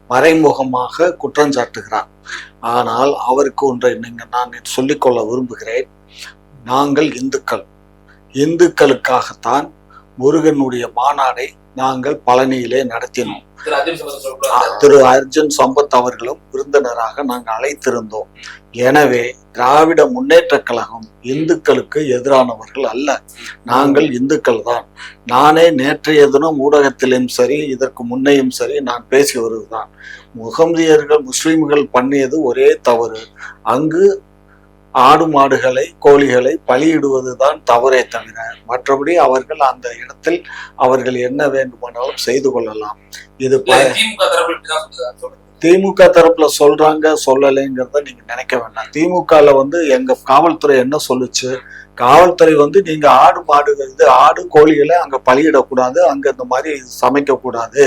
மறைமுகமாக குற்றம் சாட்டுகிறார். ஆனால் அவருக்கு ஒன்றை நான் சொல்லிக்கொள்ள விரும்புகிறேன். நாங்கள் இந்துக்களுக்காகத்தான் முருகனுடைய மாநாடை நாங்கள் பழனியிலே நடத்தினோம். திரு அர்ஜுன் சம்பத் அவர்களும் விருந்தினராக நாங்கள் அழைத்திருந்தோம். எனவே திராவிட முன்னேற்ற கழகம் இந்துக்களுக்கு எதிரானவர்கள் அல்ல, நாங்கள் இந்துக்கள் தான். நானே நேற்றைய தினம் ஊடகத்திலும் சரி இதற்கு முன்னையும் சரி நான் பேசி வருவதுதான், முகமதியர்கள் முஸ்லிம்கள் பண்ணியது ஒரே தவறு. அங்கு ஆடு மாடுகளை கோழிகளை பலியிடுவதுதான் தவறே தவிர மற்றபடி அவர்கள் அந்த இடத்தில் அவர்கள் என்ன வேண்டுமானாலும் செய்து கொள்ளலாம். இது திமுக தரப்புல சொல்றாங்க சொல்லலைங்கிறத நீங்க நினைக்க வேண்டாம். திமுகல வந்து எங்க காவல்துறை என்ன சொல்லுச்சு, காவல்துறை வந்து நீங்க ஆடு கோழிகளை அங்க பலியிடக்கூடாது, அங்க இந்த மாதிரி சமைக்க கூடாது,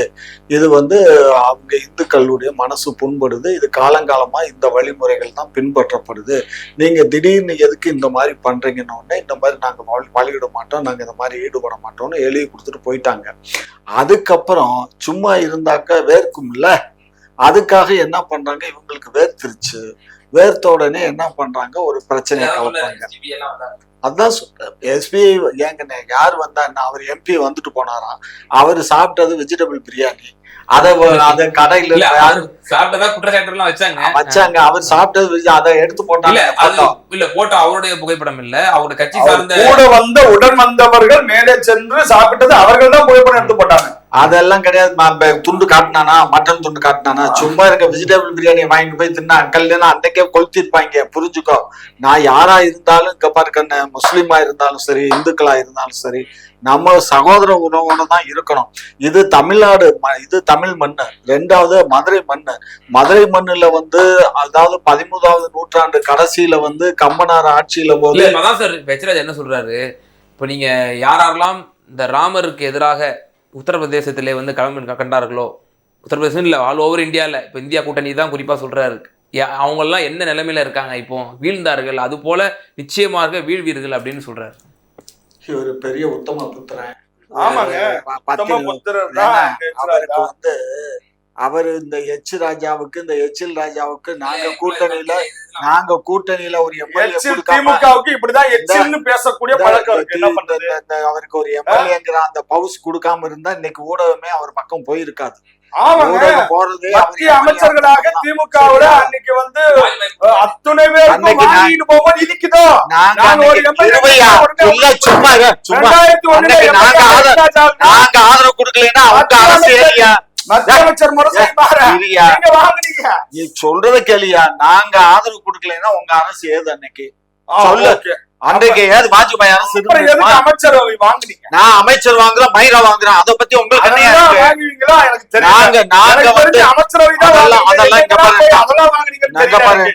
இது வந்து அவங்க இந்துக்களுடைய மனசு புண்படுது, இது காலங்காலமா இந்த வழிமுறைகள் தான் பின்பற்றப்படுது, நீங்க திடீர்னு எதுக்கு இந்த மாதிரி பண்றீங்கன்னு உடனே இந்த மாதிரி நாங்க பலியிட மாட்டோம், நாங்க இந்த மாதிரி ஈடுபட மாட்டோம்னு எழுதி கொடுத்துட்டு போயிட்டாங்க. அதுக்கப்புறம் சும்மா இருந்தாக்க வேர்க்கும் இல்ல, அதுக்காக என்ன பண்றாங்க, இவங்களுக்கு வேர்த்திருச்சு, வேர்த்த உடனே என்ன பண்றாங்க, ஒரு பிரச்சனையை கலப்பாங்க. அதான் சொல்றேன், எஸ்பி ஏங்க யார் வந்தா என்ன, அவர் எம்பி வந்துட்டு போனாராம், அவரு சாப்பிட்டது வெஜிடபிள் பிரியாணி, அத கடையில வச்சாங்க, அவர் சாப்பிட்டது அதை எடுத்து போட்டாங்க. இல்ல போட்டோ அவருடைய புகைப்படம் இல்ல, அவருடைய கட்சி சார்ந்த கூட வந்த உடன் வந்தவர்கள் மேலே சென்று சாப்பிட்டது அவர்கள் தான் புகைப்படம் எடுத்து போட்டாங்க. அதெல்லாம் கிடையாது. துண்டு காட்டினானா, மட்டன் துண்டு காட்டினானா, சும்மா இருக்க வெஜிடபிள் பிரியாணியை வாங்கிட்டு போய் தின்னா அங்கல்னா அன்னைக்கே கொளுத்திருப்பாங்க. புரிஞ்சுக்கோ, நான் யாரா இருந்தாலும் இங்க பாருக்கண்ண, முஸ்லீமா இருந்தாலும் சரி இந்துக்களா இருந்தாலும் சரி நம்ம சகோதர உறவோட தான் இருக்கணும். இது தமிழ்நாடு, இது தமிழ் மண்ணு. ரெண்டாவது மதுரை மண்ணு. மதுரை மண்ணுல வந்து அதாவது 13வது நூற்றாண்டு கடைசியில வந்து கம்பனார் ஆட்சியில போது மகா சார் பெச்சராஜ் என்ன சொல்றாரு, இப்போ நீங்கள் யாரெல்லாம் இந்த ராமருக்கு எதிராக உத்தரப்பிரதேசத்திலே வந்து கிளம்பி கண்டார்களோ, உத்தரப்பிரதேசம் இல்லை, ஆல் ஓவர் இந்தியாவில் இப்போ இந்தியா கூட்டணி தான் குறிப்பாக சொல்கிறாரு, அவங்கெல்லாம் என்ன நிலைமையில இருக்காங்க, இப்போ வீழ்ந்தார்கள், அது போல நிச்சயமாக வீழ்வீர்கள் அப்படின்னு சொல்றாரு. ஒரு பெரிய உத்தம புத்திரன். ஆமாங்க, அவருக்கு வந்து அவர் இந்த எச் ராஜாவுக்கு, இந்த எச்சில் ராஜாவுக்கு நாங்க கூட்டணியில ஒரு எம்எல்ஏ திமுகவுக்கு இப்படிதான் எச்சில்னு பேசக்கூடிய பழக்கம் இருக்கு. என்ன பண்றது? அவருக்கு ஒரு எம்எல்ஏங்கிற அந்த பவுஸ் கொடுக்காம இருந்தா இன்னைக்கு ஊடகமே அவர் பக்கம் போயிருக்காது. போறது மத்திய அமைச்சர்களாக திமுகவுல அன்னைக்கு வந்து அத்துணை பேர் வாங்கிட்டு போகும்போது இருக்குதோ நாங்க ஆதரவு கொடுக்கலன்னா அவங்க அரசியலியா மத்திய அமைச்சர் வாங்கினீங்க. நீ சொல்றத கேளியா, நாங்க ஆதரவு கொடுக்கலன்னா உங்க அரசு ஏது அன்னைக்கு சொல்லு. அன்றைக்கு ஏது வாஜ்பாய் அரசு அமைச்சர் வாங்குனீங்க? நான் அமைச்சர் வாங்குறேன், மயிரா வாங்குறேன், அதை பத்தி உங்களுக்கு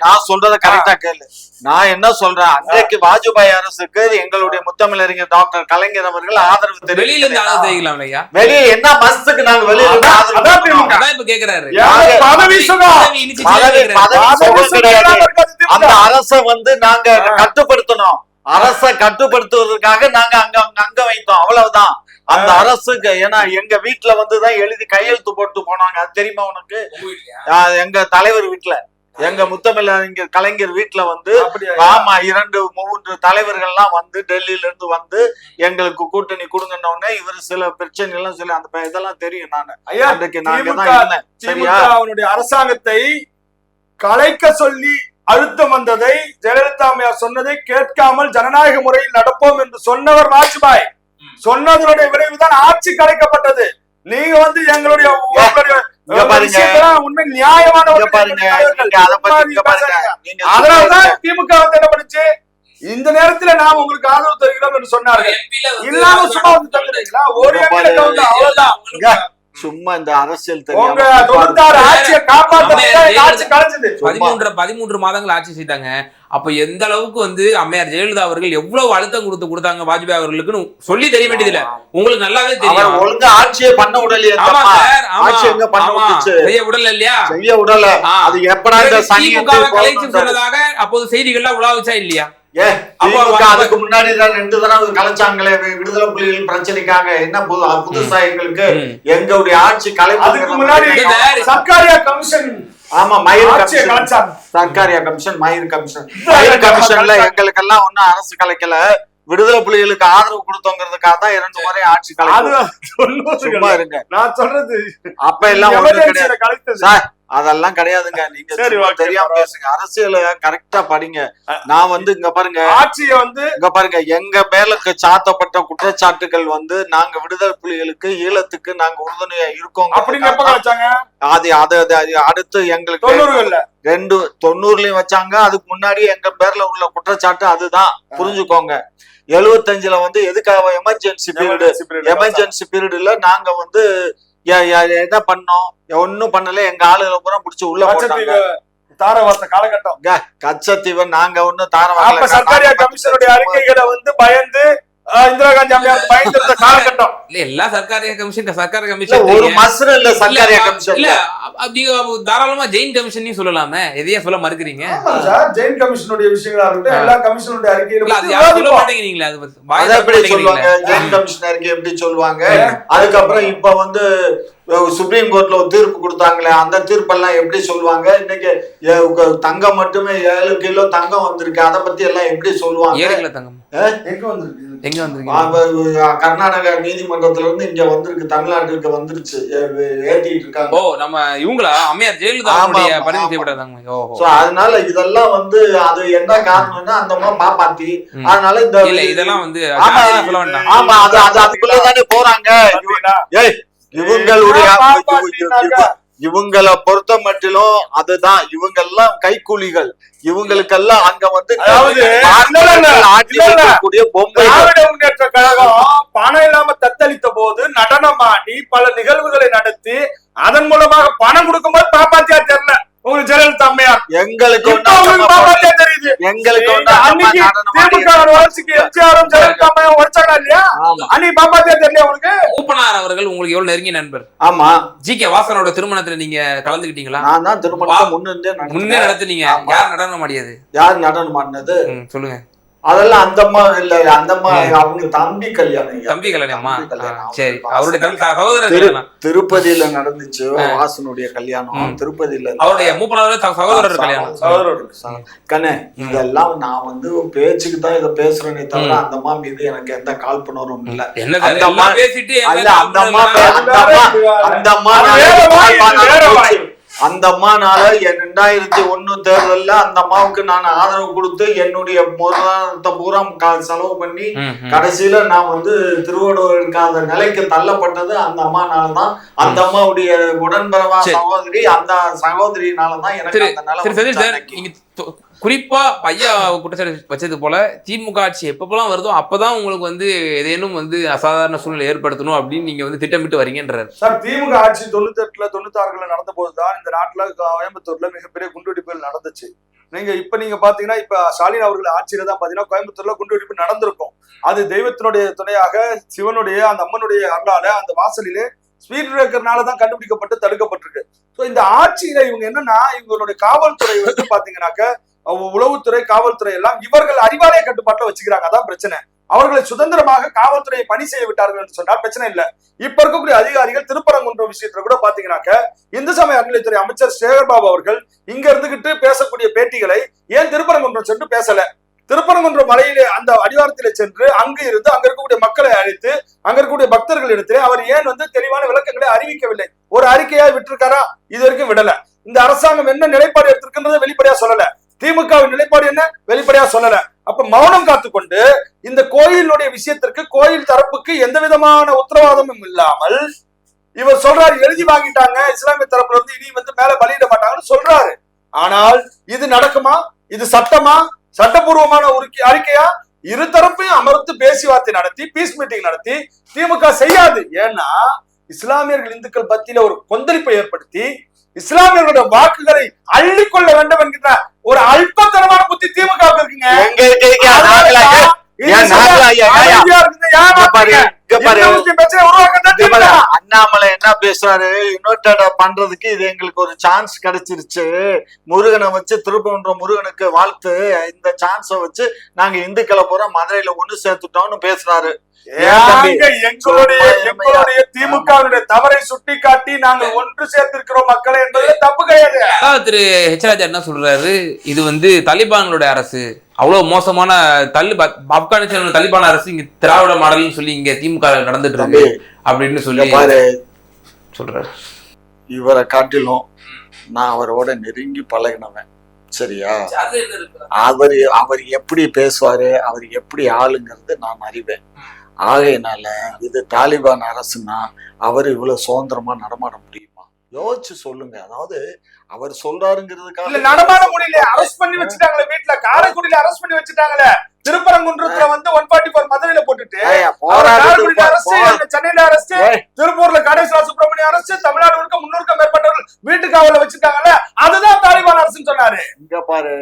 நான் சொல்றத கரெக்டா கேளு. நான் என்ன சொல்றேன், அன்றைக்கு வாஜ்பாய் அரசுக்கு எங்களுடைய முத்தமிழறிஞர் டாக்டர் கலைஞர் அவர்கள் ஆதரவு தெரிவிக்கலாம். வெளியே என்ன மஸ்துக்கு நாங்க வெளியில அந்த அரசை வந்து நாங்க கட்டுப்படுத்தணும். அரசை கட்டுப்படுத்துவதற்காக நாங்க அங்க வைத்தோம், அவ்வளவுதான். அந்த அரசுக்கு ஏன்னா எங்க வீட்டுல வந்துதான் எழுதி கையெழுத்து போட்டு போனாங்க, அது தெரியுமா உனக்கு? எங்க தலைவர் வீட்டுல, எங்க முத்தமிழறிஞர் கலைஞர் வீட்டுல வந்து ஆமா 2-3 தலைவர்கள்லாம் வந்து டெல்லியில இருந்து வந்து எங்களுக்கு கூட்டணி கொடுங்கன்னு இவர் சில பிரச்சனை எல்லாம் சொல்லி அந்த இதெல்லாம் தெரியும். நானு அன்றைக்கு நாங்க தான் இருந்தேன். சரியா? அவனுடைய அரசாங்கத்தை கலைக்க சொல்லி அழுத்தம் வந்ததை, ஜெயலலிதா அம்மையார் சொன்னதை கேட்காமல் ஜனநாயக முறையில் நடப்போம் என்று சொன்னவர் வாஜ்பாய். சொன்னதனுடைய விளைவுதான் ஆட்சி கலைக்கப்பட்டது. நீங்க வந்து எங்களுடைய உண்மை நியாயமான அதனாலதான் திமுக வந்து என்ன பண்ணுச்சு, இந்த நேரத்துல நாம் உங்களுக்கு ஆதரவு தருகிறோம் என்று சொன்னார்கள். இல்லாம சும்மா வந்து தந்துட்டீங்களா? ஒரு அவ்வளவுதான். சும்மா இந்த அரசியல் 13 மாதங்கள் ஆட்சி செய்தாங்க. அப்ப எந்த அளவுக்கு வந்து அம்மையார் ஜெயலலிதா அவர்கள் எவ்வளவு அழுத்தம் கொடுத்தாங்க வாஜ்பாய் அவர்களுக்குன்னு சொல்லி தெரிய வேண்டியதில்லை, உங்களுக்கு நல்லாவே தெரியும். ஒழுங்கா ஆட்சியை பண்ண விடலையே, செய்ய விடல இல்லையா? செய்ய விடல. அது எப்படா கலைச்சு சொன்னதாக அப்போது செய்திகள்லாம் உலாவுச்சா இல்லையா? அதுக்கு முன்னாடி 2 தடவை கலைச்சாங்களே விடுதலை புலிகள் பிரச்சனைக்காக. என்ன புதுசா எங்களுக்கு எங்களுடைய ஆட்சி கலைப்புக்கு முன்னாடி சர்க்காரியா கமிஷன், ஆமா மயிர் கமிஷன், சர்க்காரியா கமிஷன், மயிர் கமிஷன்ல எங்களுக்கு எல்லாம் ஒன்னும் அரசு கலைக்கல, விடுதலை புலிகளுக்கு ஆதரவு கொடுத்தோங்கிறதுக்காக தான் 2 முறை ஆட்சி கலைச்சு. சும்மா இருங்க, நான் சொல்றது அப்ப எல்லாம் அதெல்லாம் கிடையாதுங்க. நீங்க தெரியாம பேசுங்க, அரசியல கரெக்டா படிங்க. நான் வந்து இங்க பாருங்க, ஆட்சியை வந்து இங்க பாருங்க, எங்க மேலுக்கு சாத்தப்பட்ட குற்றச்சாட்டுகள் வந்து நாங்க விடுதலை புலிகளுக்கு ஈழத்துக்கு நாங்க உறுதுணையா இருக்கோம் அப்படின்னு அது அடுத்து எங்களுக்கு 90லயும் வச்சாங்க. அதுக்கு முன்னாடி எங்க பேர்ல உள்ள குற்றச்சாட்டு அதுதான், புரிஞ்சுக்கோங்க. 75ல வந்து எதுக்காக எமர்ஜென்சி பீரியட்ல நாங்க வந்து என்ன பண்ணோம், ஒன்னும் பண்ணல. எங்க ஆளுகளை பூரா புடிச்சு உள்ள போட்டாங்க. தாரவார்த்த காலகட்டம் கச்சத்தீவன் நாங்க ஒண்ணு தாரவார்த்த சர்க்காரியா கமிஷனுடைய அறிக்கைகளை வந்து பயந்து இந்திரா காந்தி அம்மையார் பயந்திருந்த காலகட்டம். இல்ல எல்லா சர்க்காரியா கமிஷன் ஒரு மசரம் இல்ல. சர்க்காரியா கமிஷன் இல்ல, அப்படி தாராளமா ஜெயின் கமிஷன் சொல்லலாமே, எதையா சொல்ல மறுக்கிறீங்க? ஜெயின் கமிஷனுடைய விஷயங்களா இருக்கட்டும், எல்லா கமிஷனுடைய அறிக்கையில சொல்ல மாட்டேங்கிறீங்களா? அது எப்படி சொல்லுவாங்க? ஜெயின் கமிஷன் அறிக்கை எப்படி சொல்லுவாங்க? அதுக்கப்புறம் இப்ப வந்து சுப்ரீம் கோர்ட்ல ஒரு தீர்ப்பு கொடுத்தாங்களே, அந்த தீர்ப்பெல்லாம் எப்படி சொல்லுவாங்க? இன்னைக்கு தங்கம் மட்டுமே 7 கிலோ தங்கம் வந்திருக்கு, அதை பத்தி எல்லாம் எப்படி சொல்லுவாங்க? கர்நாடக நீதிமன்றத்துல இருந்து இங்க வந்திருக்கு, தமிழ்நாட்டுக்கு வந்துருச்சு, ஏத்திட்டு இருக்காங்க. ஓ, நம்ம இவங்களா அம்மையார் ஜெயலலிதா பதிவு செய்யப்பட்டாங்க. அதனால இதெல்லாம் வந்து அது என்ன காரணம்னா அந்த மாதிரி பாப்பாத்தி. அதனால இந்த இதெல்லாம் வந்து ஆமா அது அதுக்குள்ளதானே போறாங்க. இவங்களை பொறுத்த மட்டிலும் அதுதான், இவங்கெல்லாம் கைக்கூலிகள். இவங்களுக்கெல்லாம் அங்க வந்து முன்னேற்ற கழகம் பணம் இல்லாம தத்தளித்த போது நடனமாடி பல நிகழ்வுகளை நடத்தி அதன் மூலமாக பணம் கொடுக்கும்போது பாப்பாத்தியா தெரியல. உங்களுக்கு ஜெயலலிதா அம்மையார். எங்களுக்கு இப்ப உங்களுக்கு பாப்பாத்தியா தெரியுது. எங்களுக்கு அன்னைக்கு திமுக வளர்ச்சிக்கு எம்ஜிஆரும் ஜெயலலிதா அம்மையாரும் உழைச்சாங்களா இல்லையா? அன்னைக்கு பாப்பாத்தியா தெரியல உங்களுக்கு? மூப்பனார் அவர்கள் உங்களுக்கு எவ்வளவு நெருங்கிய நண்பர்? ஆமா. ஜி.கே. வாசனோட திருமணத்துல நீங்க கலந்துக்கிட்டீங்களா? நான் தான் திருமணம் முன்னே நடத்துனீங்க. யார் நடனம் ஆடியது? யார் நடனம் ஆடினது சொல்லுங்க. அதெல்லாம் அந்த அம்மா இல்ல, அந்த அம்மா அவங்க தம்பி கல்யாணம். தம்பி கல்யாணமா? சரி. அவருடைய சகோதரர் திருப்பதியில நடந்துச்சு வாசனுடைய கல்யாணம். திருப்பதியில அவருடைய மூப்பனார் சகோதரர் கல்யாணம். கண்ணே, இதெல்லாம் நான் வந்து பேச்சுக்கு தான் இதை பேசுறேனே தவிர அந்த அம்மா மீது எனக்கு எந்த காழ்ப்புணர்வும் இல்ல. அந்த அம்மா அந்த அம்மானால 2001 தேர்தல்ல அந்த அம்மாவுக்கு நான் ஆதரவு கொடுத்து என்னுடைய பொருளாதாரத்தை பூரா செலவு பண்ணி கடைசியில நான் வந்து திருவள்ளுவர் இருக்காத நிலைக்கு தள்ளப்பட்டது அந்த அம்மானாலதான். அந்த அம்மாவுடைய உடன்பிறவா சகோதரி, அந்த சகோதரினாலதான் எனக்கு அந்த நிலை. குறிப்பா பையா குற்றச்சாட்டு வச்சது போல திமுக ஆட்சி எப்பப்பெல்லாம் வருதோ அப்பதான் உங்களுக்கு வந்து ஏதேனும் வந்து அசாதாரண சூழ்நிலை ஏற்படுத்தணும் அப்படின்னு நீங்க வந்து திட்டமிட்டு வரீங்கன்றார் சார். திமுக ஆட்சி 98 96 நடந்த போதுதான் இந்த நாட்டுல கோயம்புத்தூர்ல மிகப்பெரிய குண்டுவெடிப்புகள் நடந்துச்சு. நீங்க பாத்தீங்கன்னா இப்ப ஸ்டாலின் அவர்கள் ஆட்சியில தான் பாத்தீங்கன்னா கோயம்புத்தூர்ல குண்டுவெடிப்பு நடந்திருக்கும். அது தெய்வத்தினுடைய துணையாக சிவனுடைய அந்த அம்மனுடைய அருளால அந்த வாசலிலே ஸ்பீட் பிரேக்கர்னால தான் கண்டுபிடிக்கப்பட்டு தடுக்கப்பட்டிருக்கு. ஸோ இந்த ஆட்சியில இவங்க என்னன்னா இவங்களுடைய காவல்துறை வந்து பாத்தீங்கன்னாக்க உளவுத்துறை காவல்துறை எல்லாம் இவர்கள் அறிவாலய கட்டுப்பாட்டுல வச்சுக்கிறாங்க. அதான் பிரச்சனை. அவர்களை சுதந்திரமாக காவல்துறையை பணி செய்ய விட்டார்கள் என்று சொன்னால் பிரச்சனை இல்லை. இப்ப இருக்கக்கூடிய அதிகாரிகள் திருப்பரங்குன்றம் விஷயத்துல கூட பாத்தீங்கன்னாக்க இந்து சமய அறநிலையத்துறை அமைச்சர் சேகர்பாபு அவர்கள் இங்க இருந்துகிட்டு பேசக்கூடிய பேட்டிகளை ஏன் திருப்பரங்குன்றம் சென்று பேசல? திருப்பரங்குன்றம் மலையிலே அந்த அடிவாரத்திலே சென்று அங்கு இருந்து அங்க இருக்கக்கூடிய மக்களை அழைத்து அங்க இருக்கக்கூடிய பக்தர்கள் இடத்திலே அவர் ஏன் வந்து தெளிவான விளக்கங்களை அறிவிக்கவில்லை? ஒரு அறிக்கையா விட்டிருக்காரா? இது வரைக்கும் விடல. இந்த அரசாங்கம் என்ன நிலைப்பாடு எடுத்திருக்கின்றத வெளிப்படையா சொல்லல. திமுகவின் நிலைப்பாடு என்ன வெளிப்படையா சொல்லல. அப்ப மௌனம் காத்துக்கொண்டு இந்த கோயிலுடைய விஷயத்திற்கு கோயில் தரப்புக்கு எந்த விதமான உத்தரவாதமும் இல்லாமல் இவர் சொல்றாரு, எழுதி வாங்கிட்டாங்க இஸ்லாமிய தரப்புல இருந்து, இனி வந்து மேல பலியிட மாட்டாங்கன்னு சொல்றாரு. ஆனால் இது நடக்குமா? இது சட்டமா? சட்டபூர்வமான ஒரு அறிக்கையா? இரு தரப்பையும் அமர்த்து பேச்சுவார்த்தை நடத்தி பீஸ் மீட்டிங் நடத்தி திமுக செய்யாது. ஏன்னா இஸ்லாமியர்கள் இந்துக்கள் மத்தியில ஒரு கொந்தளிப்பை ஏற்படுத்தி இஸ்லாமியர்களுடைய வாக்குகளை அள்ளிக்கொள்ள வேண்டும் என்கிற ஒரு அல்பத்தனமான புத்தி திமுக இருக்குங்க. அண்ணாமலை என்ன பேசுறாரு? யுனைடெட் பண்றதுக்கு இது எங்களுக்கு ஒரு சான்ஸ் கிடைச்சிருச்சு. முருகனை வச்சு திருப்பரங்குன்றம் முருகனுக்கு வாழ்த்து, இந்த சான்ஸ வச்சு நாங்க இந்துக்களை பூரா மதுரையில ஒண்ணு சேர்த்துட்டோம்னு பேசுறாரு. எங்களுடைய திமுகவுடைய தவறை சுட்டி காட்டி நாங்கள் ஒன்று சேர்த்திருக்கிறோம் மக்களை என்பது தப்பு கிடையாது. திரு ஹெச் ராஜா என்ன சொல்றாரு? இது வந்து தலிபான்களுடைய அரசு, அவ்வளவு மோசமான ஆப்கானிஸ்தான் தலிபான் அரசு இங்க திராவிட மாடல்னு சொல்லி இங்க திமுக நடந்துட்டு இருக்கு அப்படின்னு சொல்லி சொல்றாரு. இவரை காட்டிலும் நான் அவரோட நெருங்கி பழகினவன். சரியா? அவர் எப்படி பேசுவாரு, அவர் எப்படி ஆளுங்கிறது நான் அறிவேன். ஆகையினால இது தாலிபான் அரசுனா அவர் இவ்வளவு சுதந்திரமா நடமாட முடியுமா? யோசிச்சு சொல்லுங்க. அதாவது அவர் சொல்றாருங்கிறதுக்காக நடமாட முடியல. அரெஸ்ட் பண்ணி வச்சுட்டாங்களே வீட்டுல, காரைக்குடியில அரெஸ்ட் பண்ணி வச்சுட்டாங்களே. திருப்பரங்குன்றத்துல வந்து 144 மதுரையில போட்டுட்டு சென்னையில அரசு, திருப்பூர்ல கணேசா சுப்பிரமணிய அரசு, தமிழ்நாடு முழுக்க 300க்கும் மேற்பட்டவர்கள் வீட்டு காவல வச்சுட்டாங்கல்ல, அதுதான் தாலிபான் அரசுன்னு சொன்னாரு. இங்க பாரு,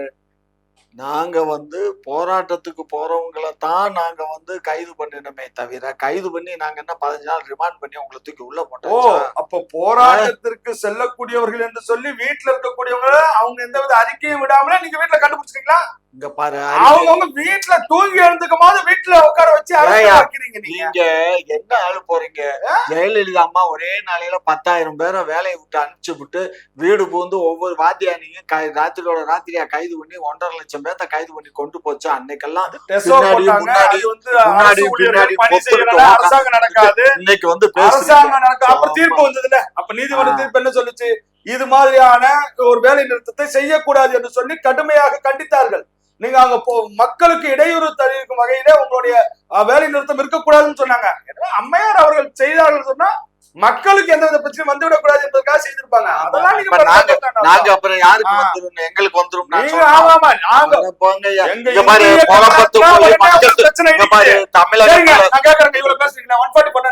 நாங்க வந்து போராட்டத்துக்கு போறவங்களை தான் நாங்க வந்து கைது பண்ணினோமே தவிர, கைது பண்ணி நாங்க என்ன 15 நாள் ரிமாண்ட் பண்ணி உங்களை தூக்கி உள்ள போட்டோம். அப்ப போராட்டத்திற்கு செல்லக்கூடியவர்கள் என்று சொல்லி வீட்டுல இருக்கக்கூடியவங்க அவங்க எந்தவித அறிக்கையும் விடாமலே நீங்க வீட்டுல கண்டுபிடிச்சிட்டீங்களா? இங்க பாரு, அவங்க வீட்டுல தூங்கி எழுந்துக்கும் போது வீட்டுல உட்கார வச்சு நீங்க என்ன ஆளு போறீங்க? ஜெயலலிதா அம்மா ஒரே நாளையில 10,000 பேரை வேலையை விட்டு அனுப்பிச்சு விட்டு வீடு பூந்து ஒவ்வொரு வாத்தியானையும் ராத்திரியோட ராத்திரியா கைது பண்ணி 1.5 லட்சம் பேர்த்த கைது பண்ணி கொண்டு போச்சு. அன்னைக்கெல்லாம் அரசாங்கம் நடக்காது, இன்னைக்கு வந்து அரசாங்கம் நடக்காது. அப்ப தீர்ப்பு வந்ததுல, அப்ப நீதிமன்ற தீர்ப்பு என்ன சொல்லுச்சு? இது மாதிரியான ஒரு வேலை நிறுத்தத்தை செய்யக்கூடாது என்று சொல்லி கடுமையாக கண்டித்தார்கள். நீங்க அங்க மக்களுக்கு இடையூறு தெரிவிக்கும் வகையில உங்களுடைய வேலை நிறுத்தம் இருக்கக்கூடாதுன்னு சொன்னாங்க. அம்மையார் அவர்கள் செய்தார்கள் சொன்னா மக்களுக்கு எந்த வித பிரச்சனையும் வந்துவிடக் கூடாது என்பதற்காக செய்திருப்பாங்க. அதெல்லாம் நாங்க அப்புறம் யாருக்கு வந்துரும்? எங்களுக்கு வந்துரும்.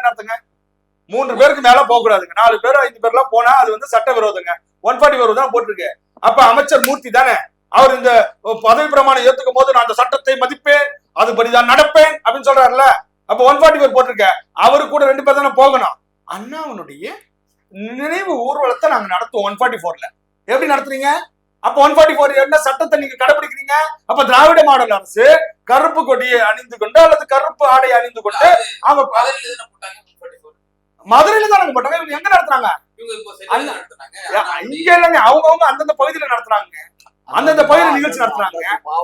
நடத்துங்க. 3 பேருக்கு மேல போக கூடாதுங்க. 4 பேர் 5 பேர்லாம் போனா அது வந்து சட்ட விரோதங்க. 144 தான் போட்டிருக்கு. அப்ப அமைச்சர் மூர்த்தி தானே அவர் இந்த பதவி பிரமாணம் ஏத்துக்கும் போது நான் அந்த சட்டத்தை மதிப்பேன், அதுபடிதான் நடப்பேன் அப்படின்னு சொல்றாருல்ல. அப்ப 144 போட்டிருக்க அவரு கூட 2 பேர் தானே போகணும். அண்ணாவனுடைய நினைவு ஊர்வலத்தை நாங்க நடத்துவோம் 144ல. எப்படி நடத்துறீங்க? அப்ப 144 என்ன சட்டத்தை நீங்க கடைபிடிக்கிறீங்க? அப்ப திராவிட மாடல் அரசு கருப்பு கொடியை அணிந்து கொண்டு அல்லது கருப்பு ஆடை அணிந்து கொண்டு அவங்க மதுரையில தான் போட்டாங்க. இவங்க எங்க நடத்துறாங்க? இங்க இல்லைங்க, அவங்க அந்தந்த பகுதியில நடத்துறாங்க, அந்தந்த பகுதியில நிகழ்ச்சி நடத்துறாங்க,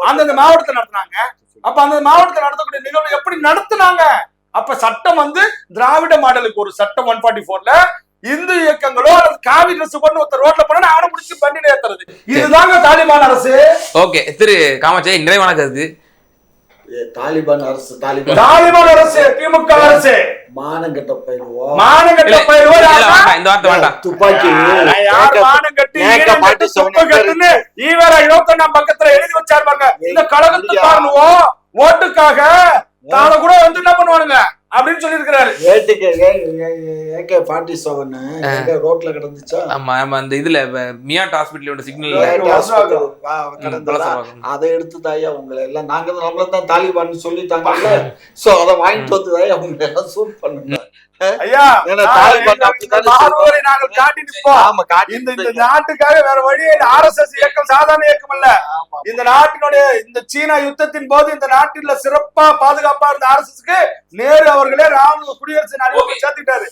அந்தந்த மாவட்டத்தை நடத்துறாங்க. அப்ப அந்த மாவட்டத்தில் நடத்தக்கூடிய நிகழ்வு எப்படி நடத்துனாங்க? அப்ப சட்டம் வந்து திராவிட மாடலுக்கு ஒரு சட்டம் 144ல இந்து இயக்கங்களோ அல்லது காவி ட்ரெஸ் போட்டு ஒருத்தர் ரோட்ல போனா அவனை முடிச்சு பண்டிகை ஏத்துறது. இதுதாங்க தாலிபான் அரசு. ஓகே, திரு காமாட்சி நிறைவான கருத்து. தாலிபான் அரசு தாலிபான் அரசு திமுக அரசு மானங்கட்ட பயிலுவோ இந்த வார்த்தை வேண்டாம். துப்பாக்கி யார் மானங்கட்டி துப்பாக்கட்டுன்னு ஈவேர 21ஆம் பக்கத்துல எழுதி வச்சாரு பாருங்க. இந்த கழகத்துக்காரனுவோ ஓட்டுக்காக தான கூட வந்து என்ன பண்ணுவானுங்க அப்படின்னு சொல்லி இருக்கிறாரு. AK-47 ரோட்ல கிடந்துச்சா? ஆமா ஆமா, அந்த இதுல மியாட் ஹாஸ்பிட்டலோட சிக்னல் அதை எடுத்து தாயா உங்களை எல்லாம் நாங்க நம்மள தான் தாலிபான் சொல்லிட்டாங்கல்ல. சோ அதை வாங்கிட்டு வந்து தாயா அவங்க எல்லாம் சூட் பண்ணுங்க. ஐயா நாங்கள் காட்டி நிற்போம். இந்த நாட்டுக்காக வேற வழி. RSS இயக்கம் சாதாரண இயக்கம் அல்ல. இந்த நாட்டினுடைய இந்த சீனா யுத்தத்தின் போது இந்த நாட்டில் சிறப்பா பாதுகாப்பா இருந்த RSSக்கு நேரு அவர்களே ராணுவ குடியரசு நாடு சேர்த்துட்டாரு.